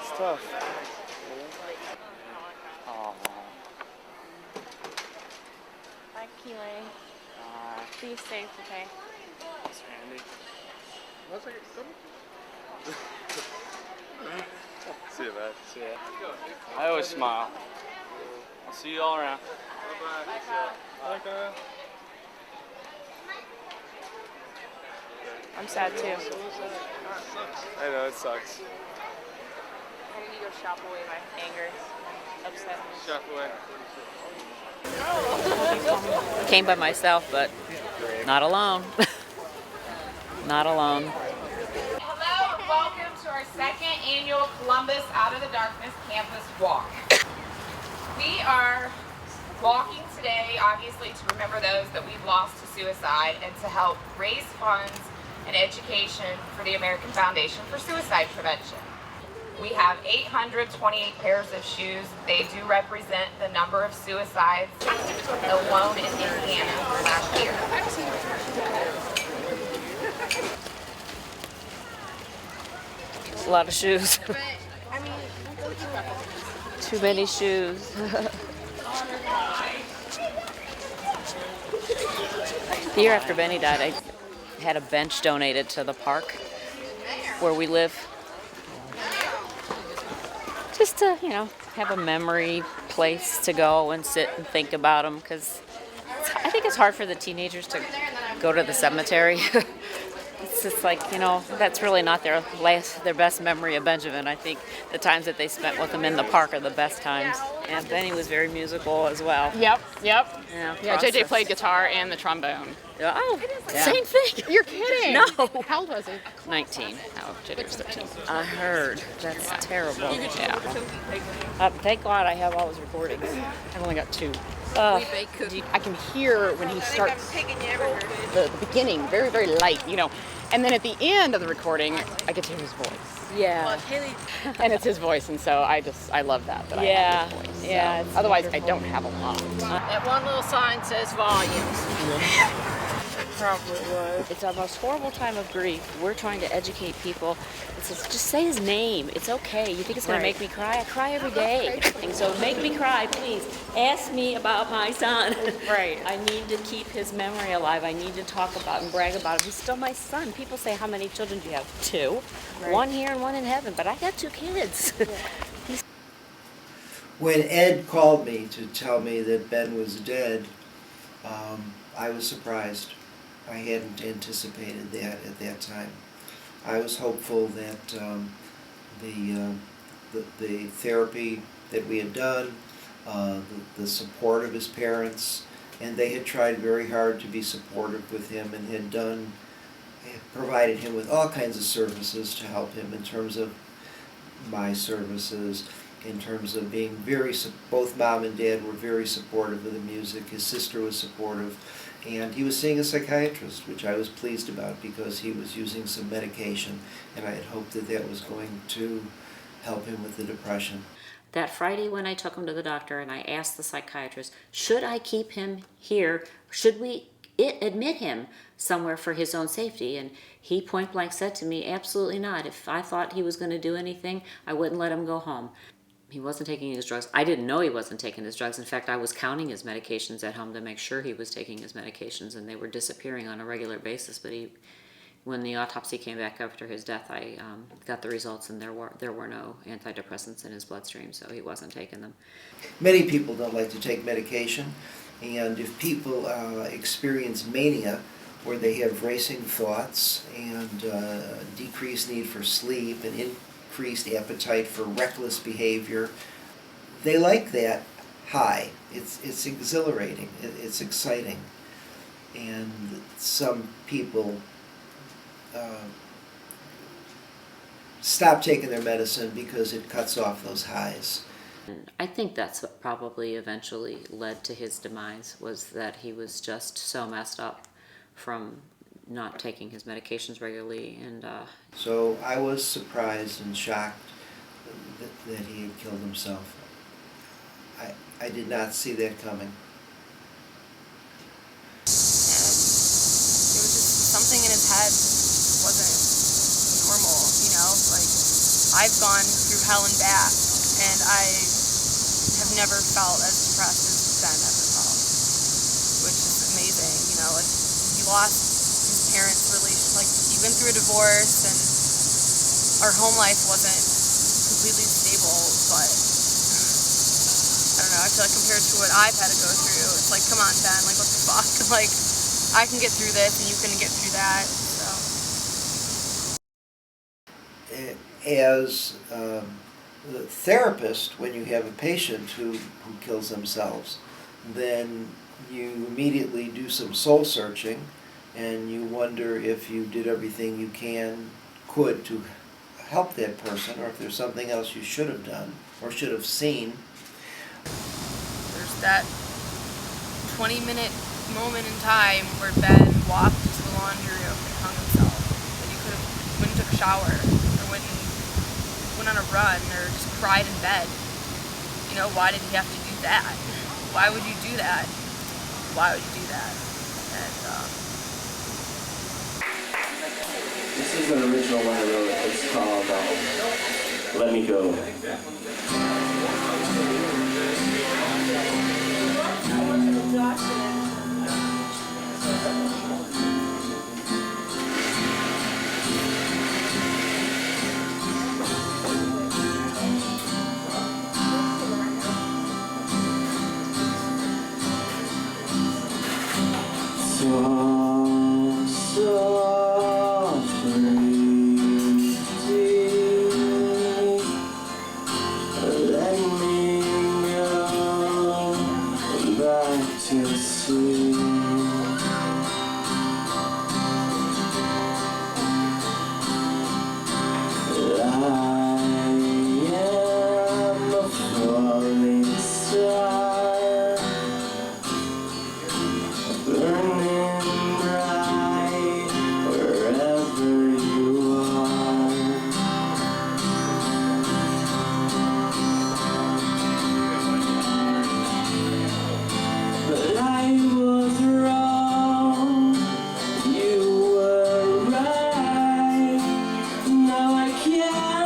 It's tough.
Oh.
Bye, Keely. Be safe, okay?
That's handy. What's it? See you, man. See ya. I always smile. I'll see you all around. Bye-bye.
Bye, Kyle.
Bye, Kyle.
I'm sad too.
I know, it sucks.
I need to go shop away my anger. Upset.
Shop away.
Came by myself, but not alone. Not alone.
Hello and welcome to our second annual Columbus Out of the Darkness Campus Walk. We are walking today, obviously, to remember those that we've lost to suicide and to help raise funds and education for the American Foundation for Suicide Prevention. We have 828 pairs of shoes. They do represent the number of suicides alone in Indiana last year.
A lot of shoes. Too many shoes. The year after Benny died, I had a bench donated to the park where we live. Just to, have a memory place to go and sit and think about them, because I think it's hard for the teenagers to go to the cemetery. It's just like, that's really not their best memory of Benjamin. I think the times that they spent with him in the park are the best times. And Benny was very musical as well.
Yep.
Yeah,
JJ played guitar and the trombone.
Oh,
Yeah.
same thing.
You're kidding.
No.
How old was he?
19.
Oh, JJ was 13.
I heard. That's terrible.
Yeah.
Thank God I have all his recordings.
I've only got 2.
Uh,
I can hear when he starts the beginning, very, very light, and then at the end of the recording, I get to hear his voice.
Yeah.
And it's his voice, and so I love that I have his voice.
Yeah.
So, otherwise, I don't have a lot.
That one little sign says volumes.
Probably was. It's our most horrible time of grief. We're trying to educate people. It says, just say his name. It's okay. You think it's going to make me cry? I cry every day. And so make me cry, please. Ask me about my son.
Right.
I need to keep his memory alive. I need to talk about and brag about him. He's still my son. People say, how many children do you have? 2.
Right.
1 here and 1 in heaven. But I got 2 kids.
When Ed called me to tell me that Ben was dead, I was surprised. I hadn't anticipated that at that time. I was hopeful that the therapy that we had done, the support of his parents, and they had tried very hard to be supportive with him and had provided him with all kinds of services to help him in terms of my services, in terms of being both mom and dad were very supportive of the music. His sister was supportive, and he was seeing a psychiatrist, which I was pleased about because he was using some medication, and I had hoped that that was going to help him with the depression.
That Friday when I took him to the doctor and I asked the psychiatrist, should I keep him here? Should we admit him somewhere for his own safety? And he point blank said to me, absolutely not. If I thought he was going to do anything, I wouldn't let him go home. He wasn't taking his drugs. I didn't know he wasn't taking his drugs. In fact, I was counting his medications at home to make sure he was taking his medications, and they were disappearing on a regular basis. But when the autopsy came back after his death, I got the results, and there were no antidepressants in his bloodstream, so he wasn't taking them.
Many people don't like to take medication, and if people experience mania, where they have racing thoughts and decreased need for sleep and increased appetite for reckless behavior, they like that high. It's exhilarating. It's exciting. And some people stop taking their medicine because it cuts off those highs.
I think that's what probably eventually led to his demise, was that he was just so messed up from not taking his medications regularly. And
so I was surprised and shocked that he had killed himself. I did not see that coming.
It was just something in his head wasn't normal, Like, I've gone through hell and back, and I have never felt as depressed as Ben ever felt, which is amazing. You know, like he lost his parents' relation. Like he went through a divorce, and our home life wasn't completely stable. But I don't know. I feel like compared to what I've had to go through, it's like, come on, Ben. Like what the fuck? Like I can get through this, and you can get through that. So.
As the therapist, when you have a patient who kills themselves, then you immediately do some soul searching and you wonder if you did everything you could to help that person, or if there's something else you should have done or should have seen.
There's that 20-minute moment in time where Ben walked to the laundry room and hung himself, that he could have went and took a shower, or went on a run, or just cried in bed. You know, why did he have to do that? Why would you do that? Why would you do that? And
this is an original one I wrote. It's called Let Me Go. Now I can't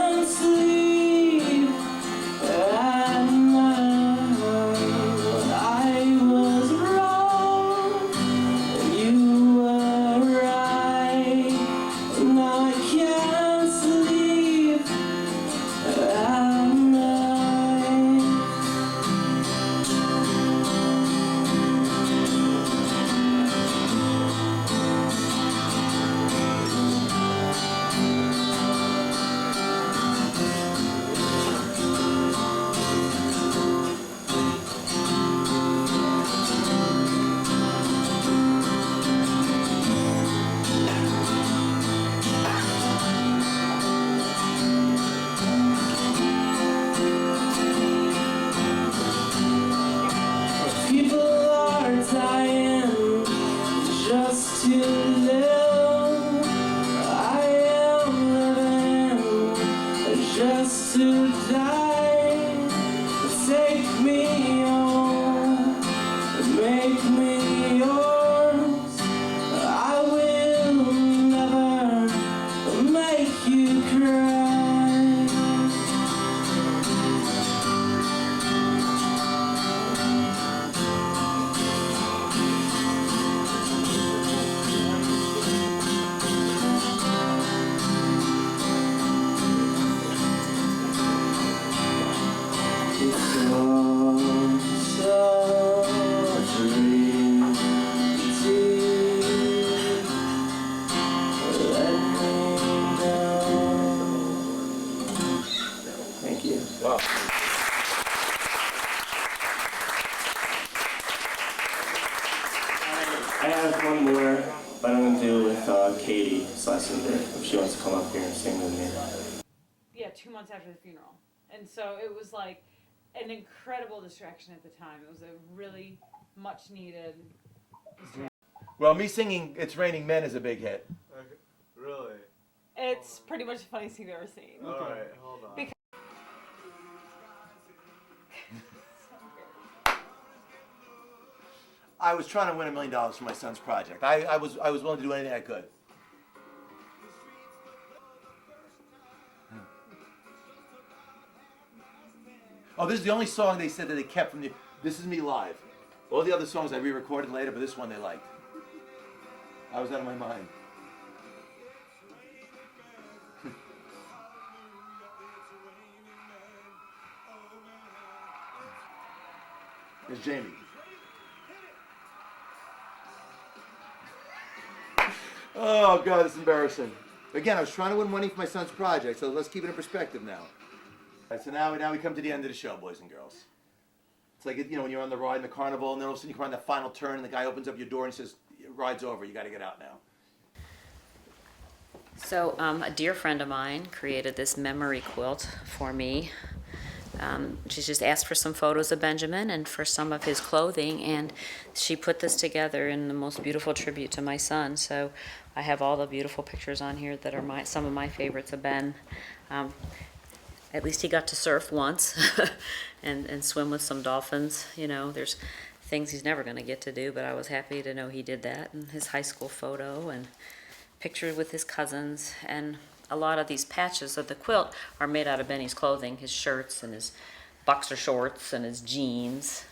sleep.
go.
I have one more, but I'm going to do it with Katie Schlesinger, if she wants to come up here and sing with me.
Yeah, 2 months after the funeral. And so it was like an incredible distraction at the time. It was a really much needed distraction.
Well, me singing "It's Raining Men" is a big hit.
Okay. Really?
It's pretty much the funniest thing I've ever seen.
All right, hold on.
Because
I was trying to win $1 million for my son's project. I was willing to do anything I could. Oh, this is the only song they said that they kept from the. This is me live. All the other songs I re-recorded later, but this one they liked. I was out of my mind. There's Jamie. Oh God, it's embarrassing. Again, I was trying to win money for my son's project, so let's keep it in perspective now. All right, so now we come to the end of the show, boys and girls. It's like, you know, when you're on the ride in the carnival, and then all of a sudden you come around that final turn, and the guy opens up your door and says, "Ride's over. You got to get out now."
So a dear friend of mine created this memory quilt for me. She just asked for some photos of Benjamin and for some of his clothing, and she put this together in the most beautiful tribute to my son. So I have all the beautiful pictures on here that are some of my favorites of Ben. At least he got to surf once and swim with some dolphins. You know, there's things he's never going to get to do, but I was happy to know he did that. And his high school photo and pictures with his cousins. And a lot of these patches of the quilt are made out of Benny's clothing, his shirts and his boxer shorts and his jeans.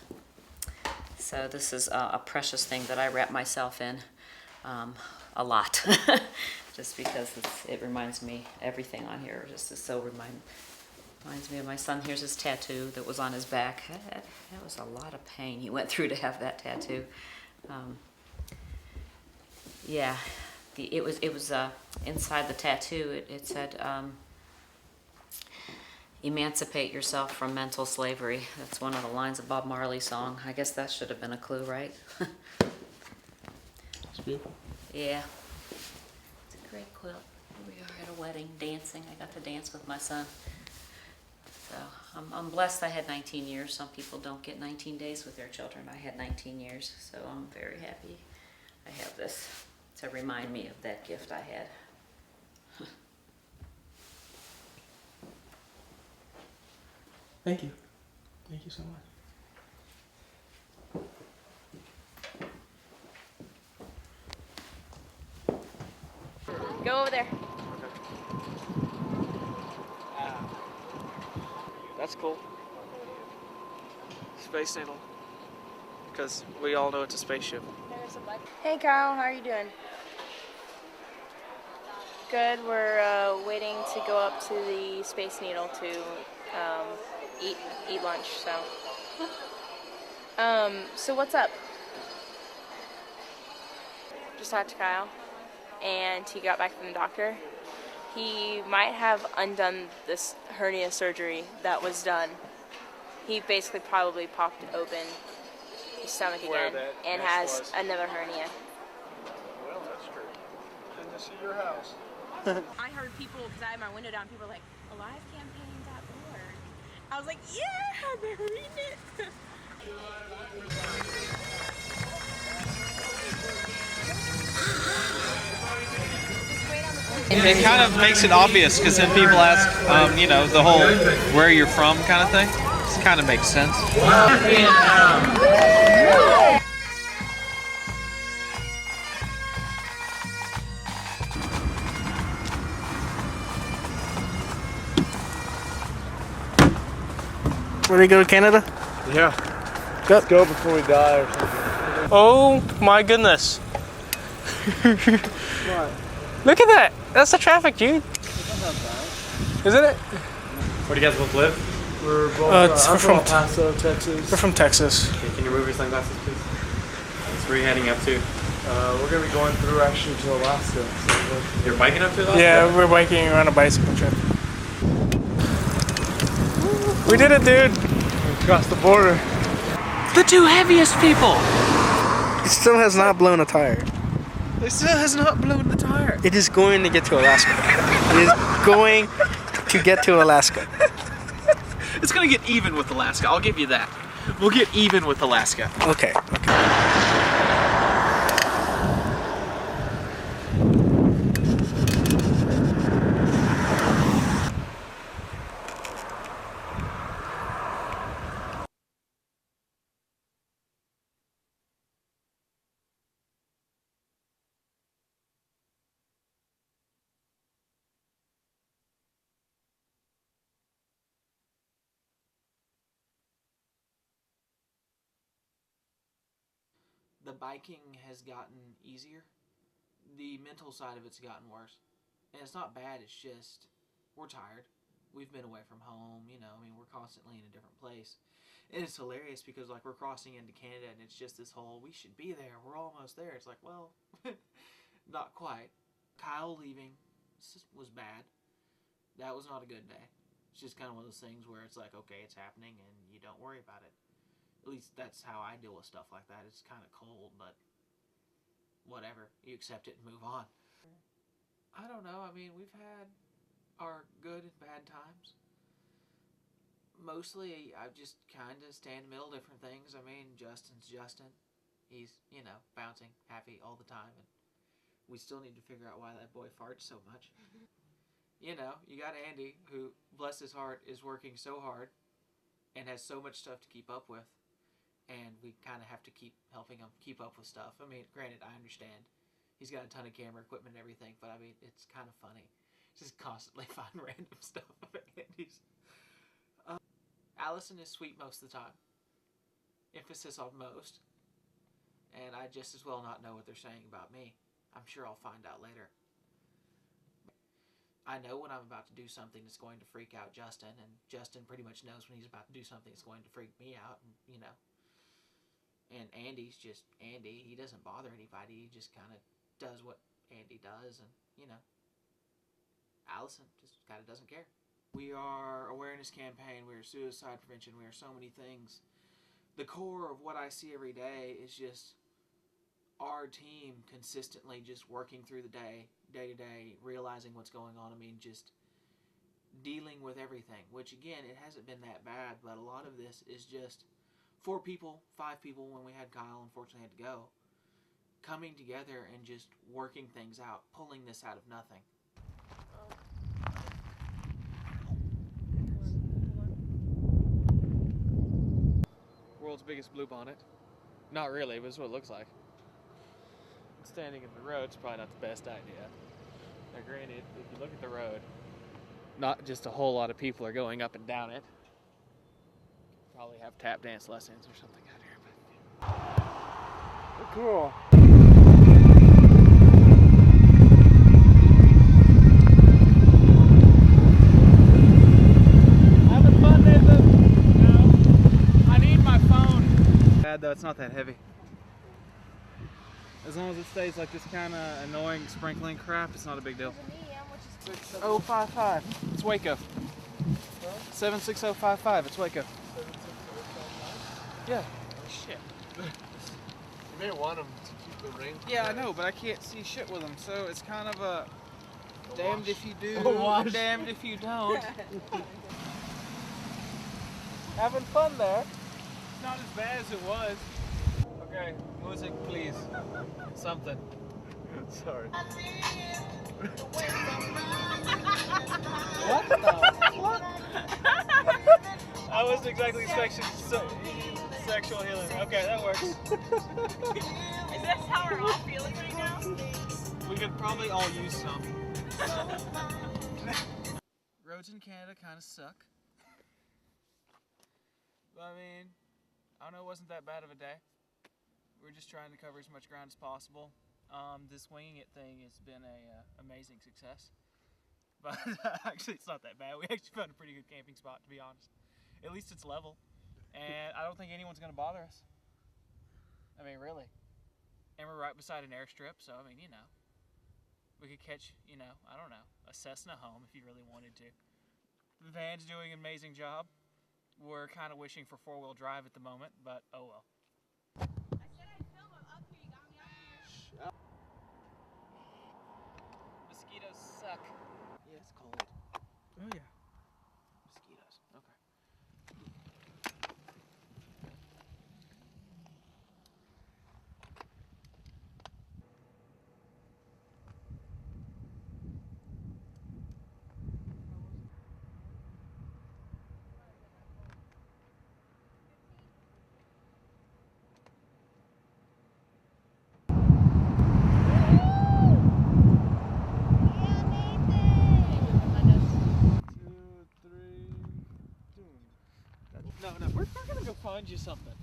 So this is a precious thing that I wrap myself in a lot, just because it reminds me, everything on here just is so reminds me of my son. Here's his tattoo that was on his back. That was a lot of pain he went through to have that tattoo. Yeah. It was inside the tattoo. It said, "Emancipate yourself from mental slavery." That's one of the lines of Bob Marley's song. I guess that should have been a clue, right?
It's beautiful.
Yeah, it's a great quilt. Here we are at a wedding, dancing. I got to dance with my son. So I'm blessed. I had 19 years. Some people don't get 19 days with their children. I had 19 years, so I'm very happy I have this to remind me of that gift I had.
Thank you. Thank you so much.
Go over there.
That's cool. Space Needle. Because we all know it's a spaceship.
Hey Kyle, how are you doing? Good. We're waiting to go up to the Space Needle to eat lunch. So what's up? Just talked to Kyle, and he got back from the doctor. He might have undone this hernia surgery that was done. He basically probably popped open his stomach again and has another hernia.
Well, that's true. Good to see your house.
I heard people, because I had my window down, people were like, AliveCampaign.org. I was like, yeah, I've been reading it.
It kind of makes it obvious because then people ask, you know, the whole where you're from kind of thing. It kind of makes sense.
Ready to go to Canada?
Yeah.
Go.
Let's go before we die or something.
Oh my goodness. Look at that. That's the traffic, dude. Isn't it?
Where do you guys both live?
We're both
we're from
El Paso, Texas.
We're from Texas.
Okay, can you remove your sunglasses, please? Where are you heading up to?
We're going to be going through actually to Alaska. So
You're biking up to Alaska?
Yeah, we're biking around a bicycle trip. We did it, dude.
Across the border.
The two heaviest people. It still has not blown a tire.
It still has not blown the tire.
It is going to get to Alaska. It is going to get to Alaska.
It's gonna get even with Alaska, I'll give you that. We'll get even with Alaska.
Okay.
The biking has gotten easier. The mental side of it's gotten worse. And it's not bad, it's just, we're tired. We've been away from home, you know, I mean, we're constantly in a different place. And it's hilarious because, like, we're crossing into Canada and it's just this whole, we should be there, we're almost there. It's like, well, not quite. Kyle leaving was bad. That was not a good day. It's just kind of one of those things where it's like, okay, it's happening and you don't worry about it. At least that's how I deal with stuff like that. It's kind of cold, but whatever. You accept it and move on. I don't know. I mean, we've had our good and bad times. Mostly, I just kind of stand in the middle of different things. I mean, Justin's Justin. He's, you know, bouncing, happy all the time. And we still need to figure out why that boy farts so much. You know, you got Andy, who, bless his heart, is working so hard and has so much stuff to keep up with. And we kind of have to keep helping him keep up with stuff. I mean, granted, I understand. He's got a ton of camera equipment and everything, but I mean, it's kind of funny. Just constantly find random stuff at Andy's. Allison is sweet most of the time. Emphasis on most. And I just as well not know what they're saying about me. I'm sure I'll find out later. I know when I'm about to do something that's going to freak out Justin, and Justin pretty much knows when he's about to do something that's going to freak me out, and, you know. And Andy's just Andy. He doesn't bother anybody. He just kind of does what Andy does. And, you know, Allison just kind of doesn't care. We are awareness campaign. We are suicide prevention. We are so many things. The core of what I see every day is just our team consistently just working through the day to day, realizing what's going on. I mean, just dealing with everything, which, again, it hasn't been that bad, but a lot of this is just 4 people, 5 people when we had Kyle, unfortunately had to go, coming together and just working things out, pulling this out of nothing.
World's biggest blue bonnet. Not really, but it's what it looks like. Standing in the road's probably not the best idea. Now granted, if you look at the road, not just a whole lot of people are going up and down it. Probably have tap dance lessons or something out here, but
Cool.
having fun, Nathan? No. I need my phone. Bad though, it's not that heavy. As long as it stays like this kind of annoying sprinkling crap, it's not a big deal. 6055. It's Waco. 76055. It's Waco. Yeah. Shit.
You may want them to keep the ring.
Yeah, I know, but I can't see shit with them, so it's kind of a damned if you do, damned if you don't.
Having fun there. It's not as bad as it was. Okay, music, please. Something.
Sorry.
What the fuck? I wasn't exactly expecting sexual healing. Okay, that works.
Is this how we're all feeling right now?
We could probably all use some. Roads in Canada kind of suck. But I mean, I don't know, it wasn't that bad of a day. We're just trying to cover as much ground as possible. This winging it thing has been a amazing success. But actually, it's not that bad. We actually found a pretty good camping spot, to be honest. At least it's level. And I don't think anyone's going to bother us. I mean, really. And we're right beside an airstrip, so, I mean, you know. We could catch, you know, I don't know, a Cessna home if you really wanted to. The van's doing an amazing job.
We're kind of wishing for four-wheel drive at the moment, but oh well. Mosquitoes suck.
Yeah, it's cold.
Oh yeah.
Mosquitoes. Okay.
No, we're gonna go find you something.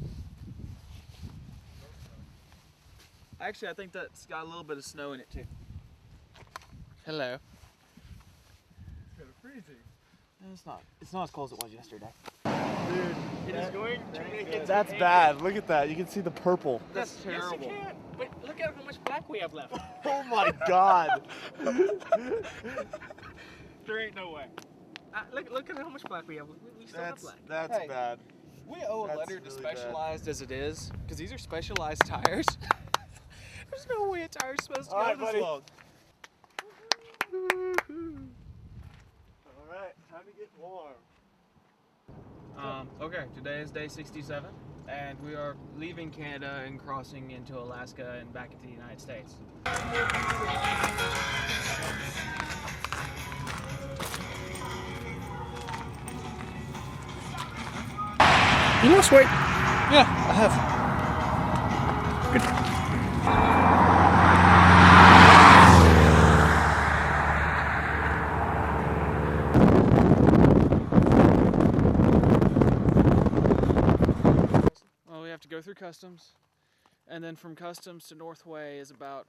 Actually, I think that's got a little bit of snow in it too. Hello.
It's kind of freezing.
It's not as cold as it was yesterday.
Dude,
It is going to make it.
that's bad. Look at that. You can see the purple.
That's terrible. Yes, you can. But look at how much black we have left.
Oh my god.
There ain't no way. Look at how much black we have. We still have black.
That's
Hey,
bad.
We owe a
That's
letter to
really bad.
Specialized as it is, because these are specialized tires. There's no way a tire's supposed to
All
go
right,
this
buddy.
long.
All right, time to get warm.
Okay, today is day 67, and we are leaving Canada and crossing into Alaska and back into the United States.
You lost weight? Yeah, I have. Good.
Well, we have to go through customs, and then from customs to Northway is about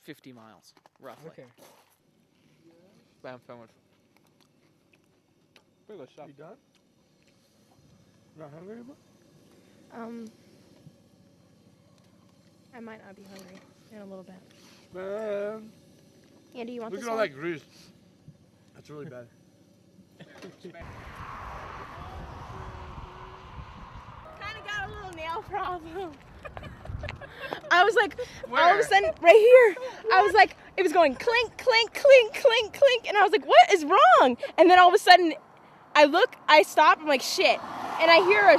50 miles, roughly.
Okay.
I'm filming.
You done? Not hungry anymore?
I might not be hungry in a little bit.
Man.
Andy, you want
Look
this
at all
one?
that grease. That's really bad.
Kind of got a little nail problem. I was like, all of
Where?
a sudden, right here, I was like, it was going clink, clink, clink, clink, clink, and I was like, what is wrong? And then all of a sudden, I stop, I'm like, shit. And I hear a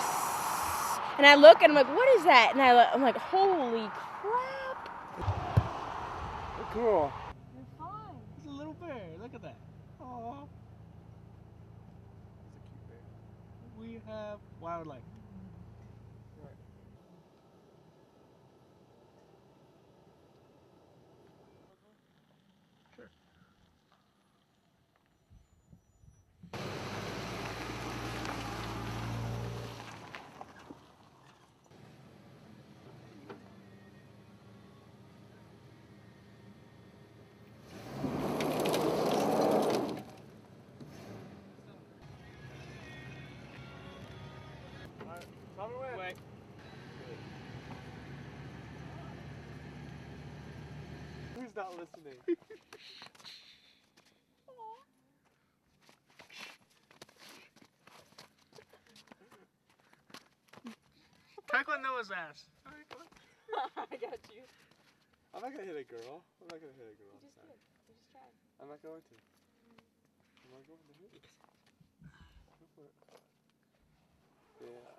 and I look, and I'm like, what is that? And I'm like, holy crap.
Cool.
You're fine. It's a little bear. Look at that. Aww. It's a cute bear. We have wildlife. Sure. Wait.
Who's not listening?
Tackle Noah's ass.
I got you.
I'm not gonna hit a girl. I'm not gonna hit a girl.
You just did. You just tried.
I'm not going to. Am I going to hit? Go for it. Yeah.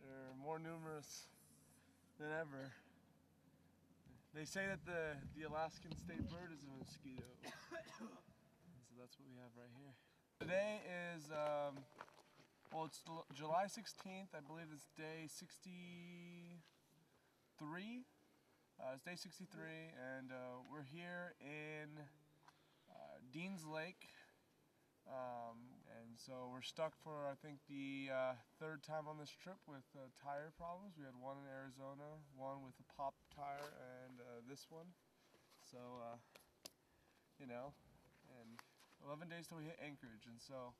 They're more numerous than ever. They say that the Alaskan state bird is a mosquito. So that's what we have right here. Today is, well, it's July 16th. I believe it's day 63. It's day 63, and we're here in Deans Lake. And so we're stuck for, I think, the third time on this trip with tire problems. We had one in Arizona, one with a pop tire, and this one. So, you know, and 11 days till we hit Anchorage, and so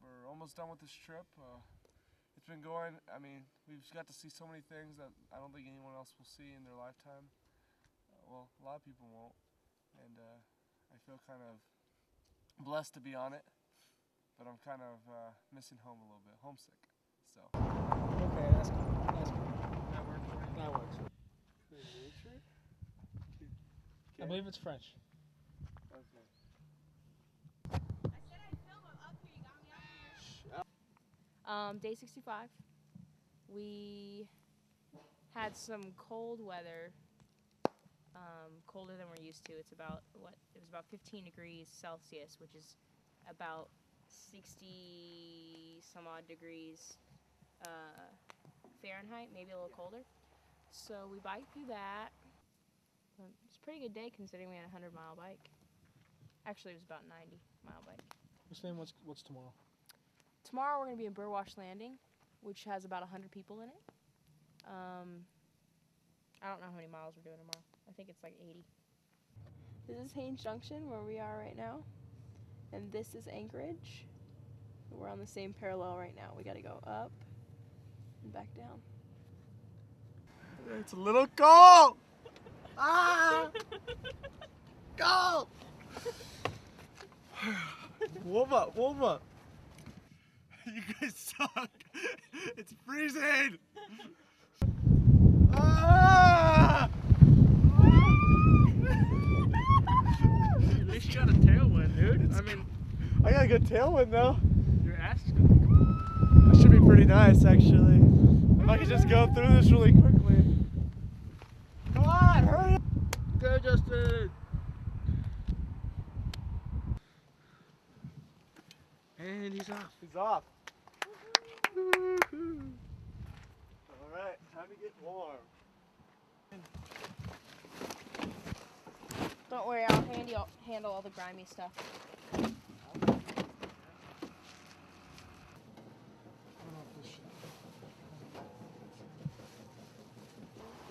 we're almost done with this trip. It's been going, I mean, we've got to see so many things that I don't think anyone else will see in their lifetime. Well, a lot of people won't, and I feel kind of blessed to be on it, but I'm kind of missing home a little bit, homesick. So.
Okay, that's cool. That's cool. That works for you? That works. I believe it's French.
Okay.
Day 65. We had some cold weather, colder than we're used to. It's about, it was about 15 degrees Celsius, which is about 60 some odd degrees Fahrenheit, maybe a little colder. So we biked through that. It's a pretty good day considering we had a 100-mile bike. Actually, it was about 90-mile bike.
What's tomorrow?
Tomorrow we're going to be in Burwash Landing, which has about 100 people in it. I don't know how many miles we're doing tomorrow. I think it's like 80. This is Haines Junction, where we are right now. And this is Anchorage. We're on the same parallel right now. We got to go up and back down.
It's a little cold! Ah! Go! Warm up, warm up. You guys suck. It's freezing. Ah!
At least you got a tailwind, dude.
I got a good tailwind though.
Your ass is gonna be cool.
That should be pretty nice actually. If I could just go through this really quickly. Come on, hurry up.
Go, Justin. And he's off.
He's off. Alright, time to get warm.
Don't worry, I'll handle all the grimy stuff.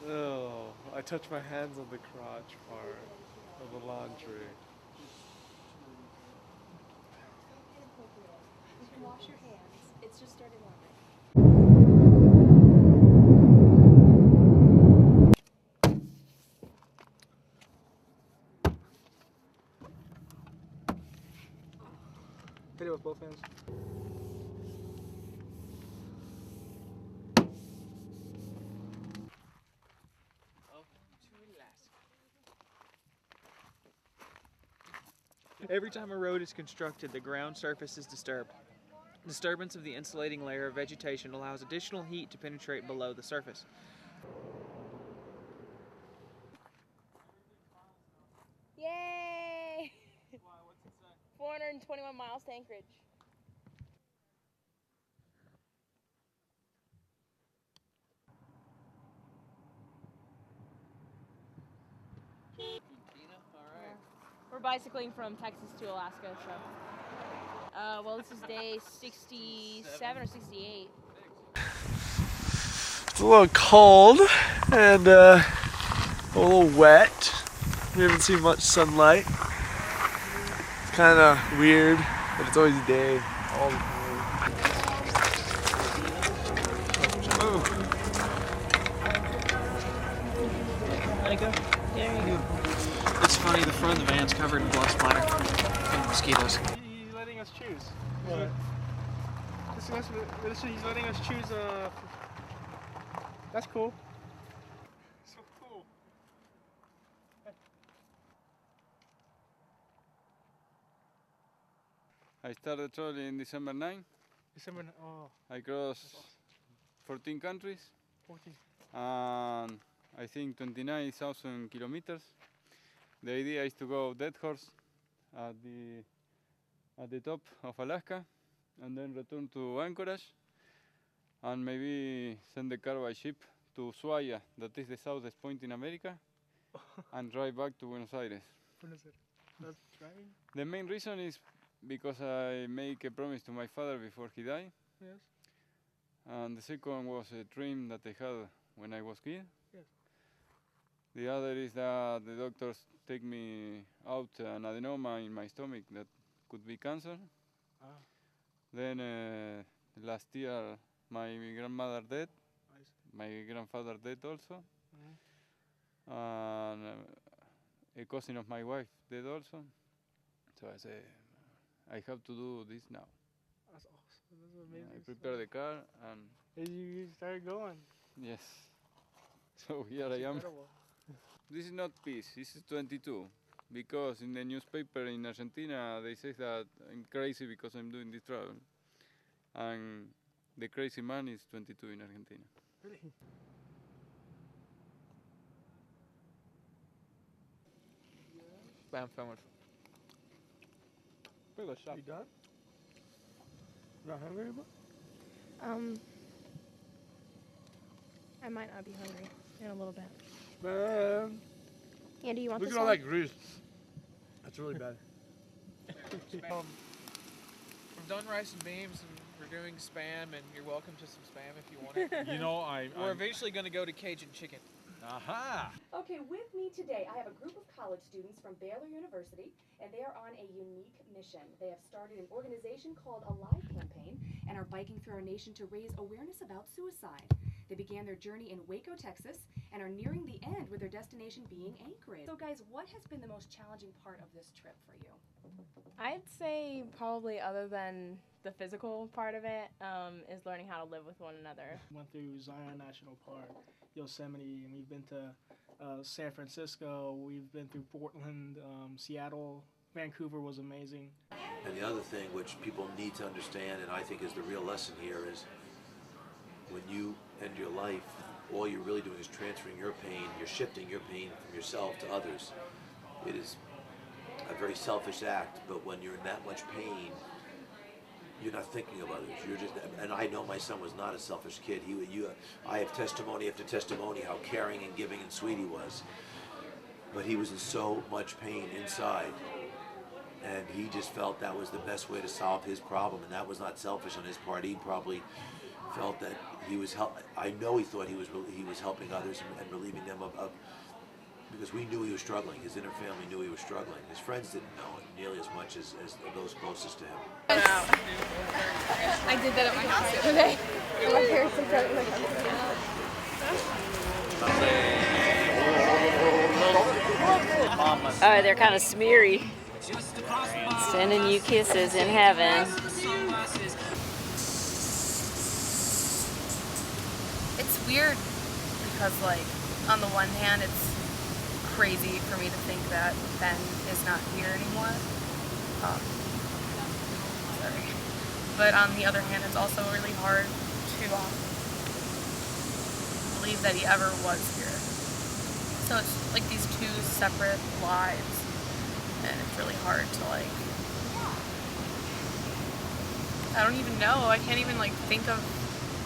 Oh, I touched my hands on the crotch part of the laundry.
You can wash your hands. It's just dirty laundry.
Hit it with both hands. Every time a road is constructed, the ground surface is disturbed. Disturbance of the insulating layer of vegetation allows additional heat to penetrate below the surface.
Yay! 421 miles to Anchorage. We're bicycling from Texas to Alaska, so. Well, this is day 67 or 68.
It's a little cold and a little wet. We haven't seen much sunlight. It's kind of weird, but it's always day all the time. Oh.
Let it go. There you go. It's funny, the front of the van's covered in blood splatter and mosquitoes. He's letting us choose. What? He's letting us choose. That's cool. So cool.
I started traveling in December 9.
December. Oh.
I crossed 14 countries.
14.
And I think 29,000 kilometers. The idea is to go Dead Horse at the top of Alaska, and then return to Anchorage, and maybe send the car by ship to Ushuaia, that is the southest point in America, and drive back to Buenos Aires.
That's driving?
The main reason is because I make a promise to my father before he died.
Yes.
And the second was a dream that I had when I was kid.
Yes.
The other is that the doctors take me out an adenoma in my stomach that could be cancer.
Ah.
Then last year my grandmother died, my grandfather died also, and a cousin of my wife died also. So I say, I have to do this now.
That's awesome. That's amazing.
I prepared the car and
You started going.
yes. So here I am. This is not peace, this is 22. Because in the newspaper in Argentina they say that I'm crazy because I'm doing this travel. And the crazy man is 22 in Argentina.
Really?
Bam, famous.
You done? Not hungry anymore?
I might not be hungry in a little bit.
Man.
Andy, you want
Look
this
at all
one?
that grease. That's really bad.
From Done Rice and Beans, and we're doing spam, and you're welcome to some spam if you want it.
You know,
We're eventually going to go to Cajun chicken.
Aha!
Okay, with me today, I have a group of college students from Baylor University, and they are on a unique mission. They have started an organization called Alive Campaign and are biking through our nation to raise awareness about suicide. They began their journey in Waco, Texas, and are nearing the end with their destination being Anchorage. So guys, what has been the most challenging part of this trip for you?
I'd say probably, other than the physical part of it, is learning how to live with one another.
Went through Zion National Park, Yosemite, and we've been to San Francisco. We've been through Portland, Seattle. Vancouver was amazing.
And the other thing which people need to understand, and I think is the real lesson here, is when you end your life, all you're really doing is transferring your pain, you're shifting your pain from yourself to others. It is a very selfish act, but when you're in that much pain, you're not thinking of others. You're just, and I know my son was not a selfish kid. I have testimony after testimony how caring and giving and sweet he was. But he was in so much pain inside, and he just felt that was the best way to solve his problem, and that was not selfish on his part. He probably felt that he was I know he thought he was helping others and relieving them of because we knew he was struggling. His inner family knew he was struggling. His friends didn't know it nearly as much as those closest to him.
I did that at my house the other day. My parents looked at it like,
Oh, they're kind of smeary. Sending you kisses in heaven.
It's weird because, like, on the one hand, it's crazy for me to think that Ben is not here anymore. Sorry. But on the other hand, it's also really hard to believe that he ever was here. So it's like these two separate lives, and it's really hard to, like, I don't even know. I can't even, like, think of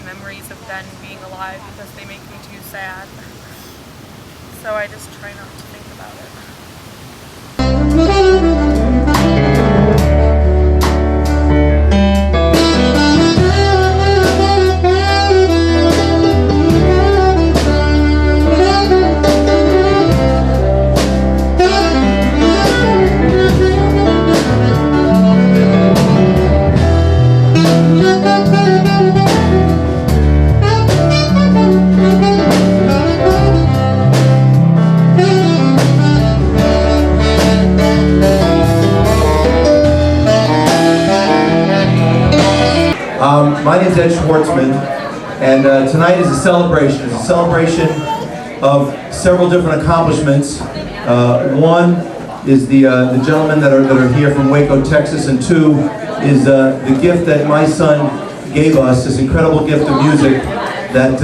memories of Ben being alive because they make me too sad. So I just try not to think about it.
My name is Ed Schwartzman, and tonight is a celebration. It's a celebration of several different accomplishments. One is the gentlemen that are here from Waco, Texas, and two is the gift that my son gave us, this incredible gift of music that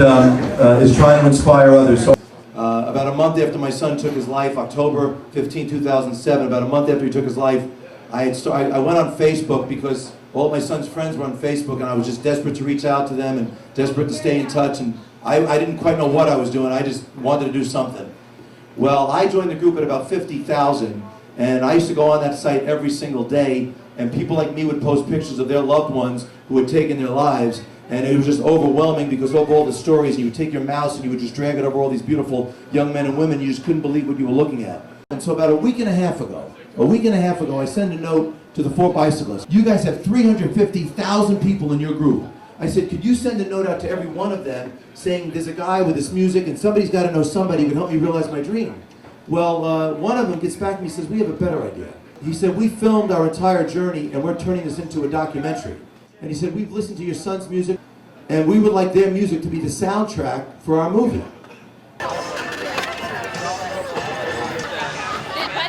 is trying to inspire others. So, about a month after my son took his life, October 15, 2007, about a month after he took his life, I went on Facebook because all of my son's friends were on Facebook, and I was just desperate to reach out to them and desperate to stay in touch, and I didn't quite know what I was doing. I just wanted to do something. Well, I joined the group at about 50,000, and I used to go on that site every single day, and people like me would post pictures of their loved ones who had taken their lives, and it was just overwhelming because of all the stories. You would take your mouse and you would just drag it over all these beautiful young men and women. You just couldn't believe what you were looking at. And so about a week and a half ago, I sent a note to the 4 bicyclists. You guys have 350,000 people in your group. I said, could you send a note out to every one of them saying there's a guy with this music and somebody's got to know somebody who can help me realize my dream? Well, one of them gets back to me and says, we have a better idea. He said, we filmed our entire journey and we're turning this into a documentary. And he said, we've listened to your son's music, and we would like their music to be the soundtrack for our movie.
By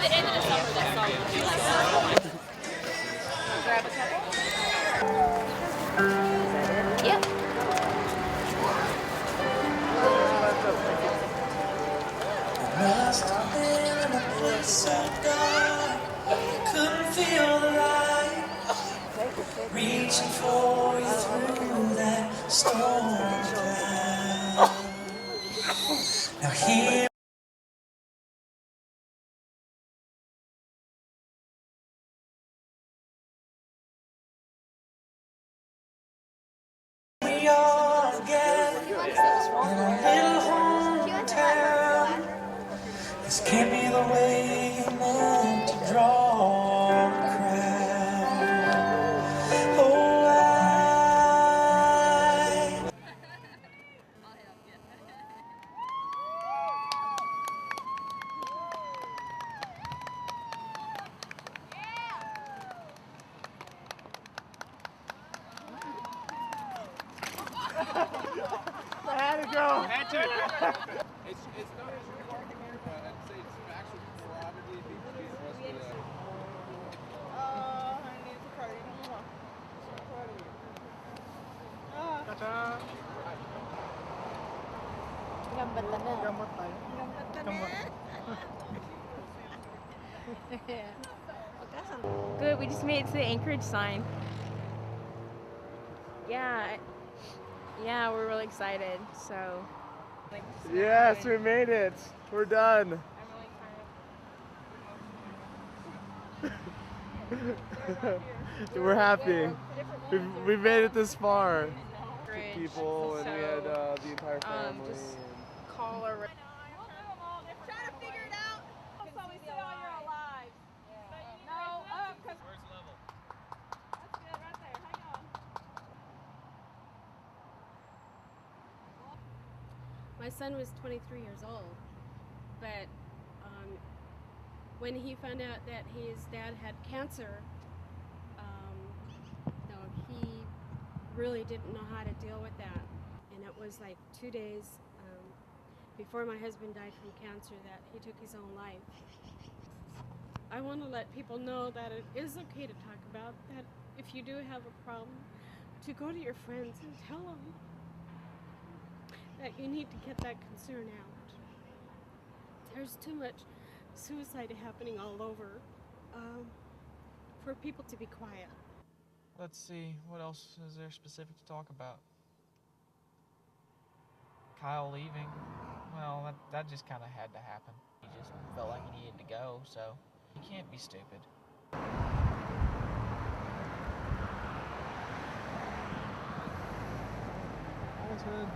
the end of the summer, that song will be grab a couple. Yep.
Must have been a place so dark, couldn't feel the light, reaching for you through that storm cloud. Now here we are again in a little hometown. This can't be the way you meant to draw a crowd. Oh, I
had to go.
Had to.
It's not as you're walking here, but I'd say it's actually probably the rest of the.
Good, we just made it to the Anchorage sign. Yeah, we're really excited, so.
Yes, we made it. We're done. We're happy. We've made it this far. People, and we had the entire family.
Just call her.
My son was 23 years old, but when he found out that his dad had cancer, he really didn't know how to deal with that. And it was like 2 days before my husband died from cancer that he took his own life. I want to let people know that it is okay to talk about that. If you do have a problem, to go to your friends and tell them that you need to get that concern out. There's too much suicide happening all over for people to be quiet.
Let's see, what else is there specific to talk about? Kyle leaving. Well, that just kind of had to happen. He just felt like he needed to go, so he can't be stupid.
Thanks, man.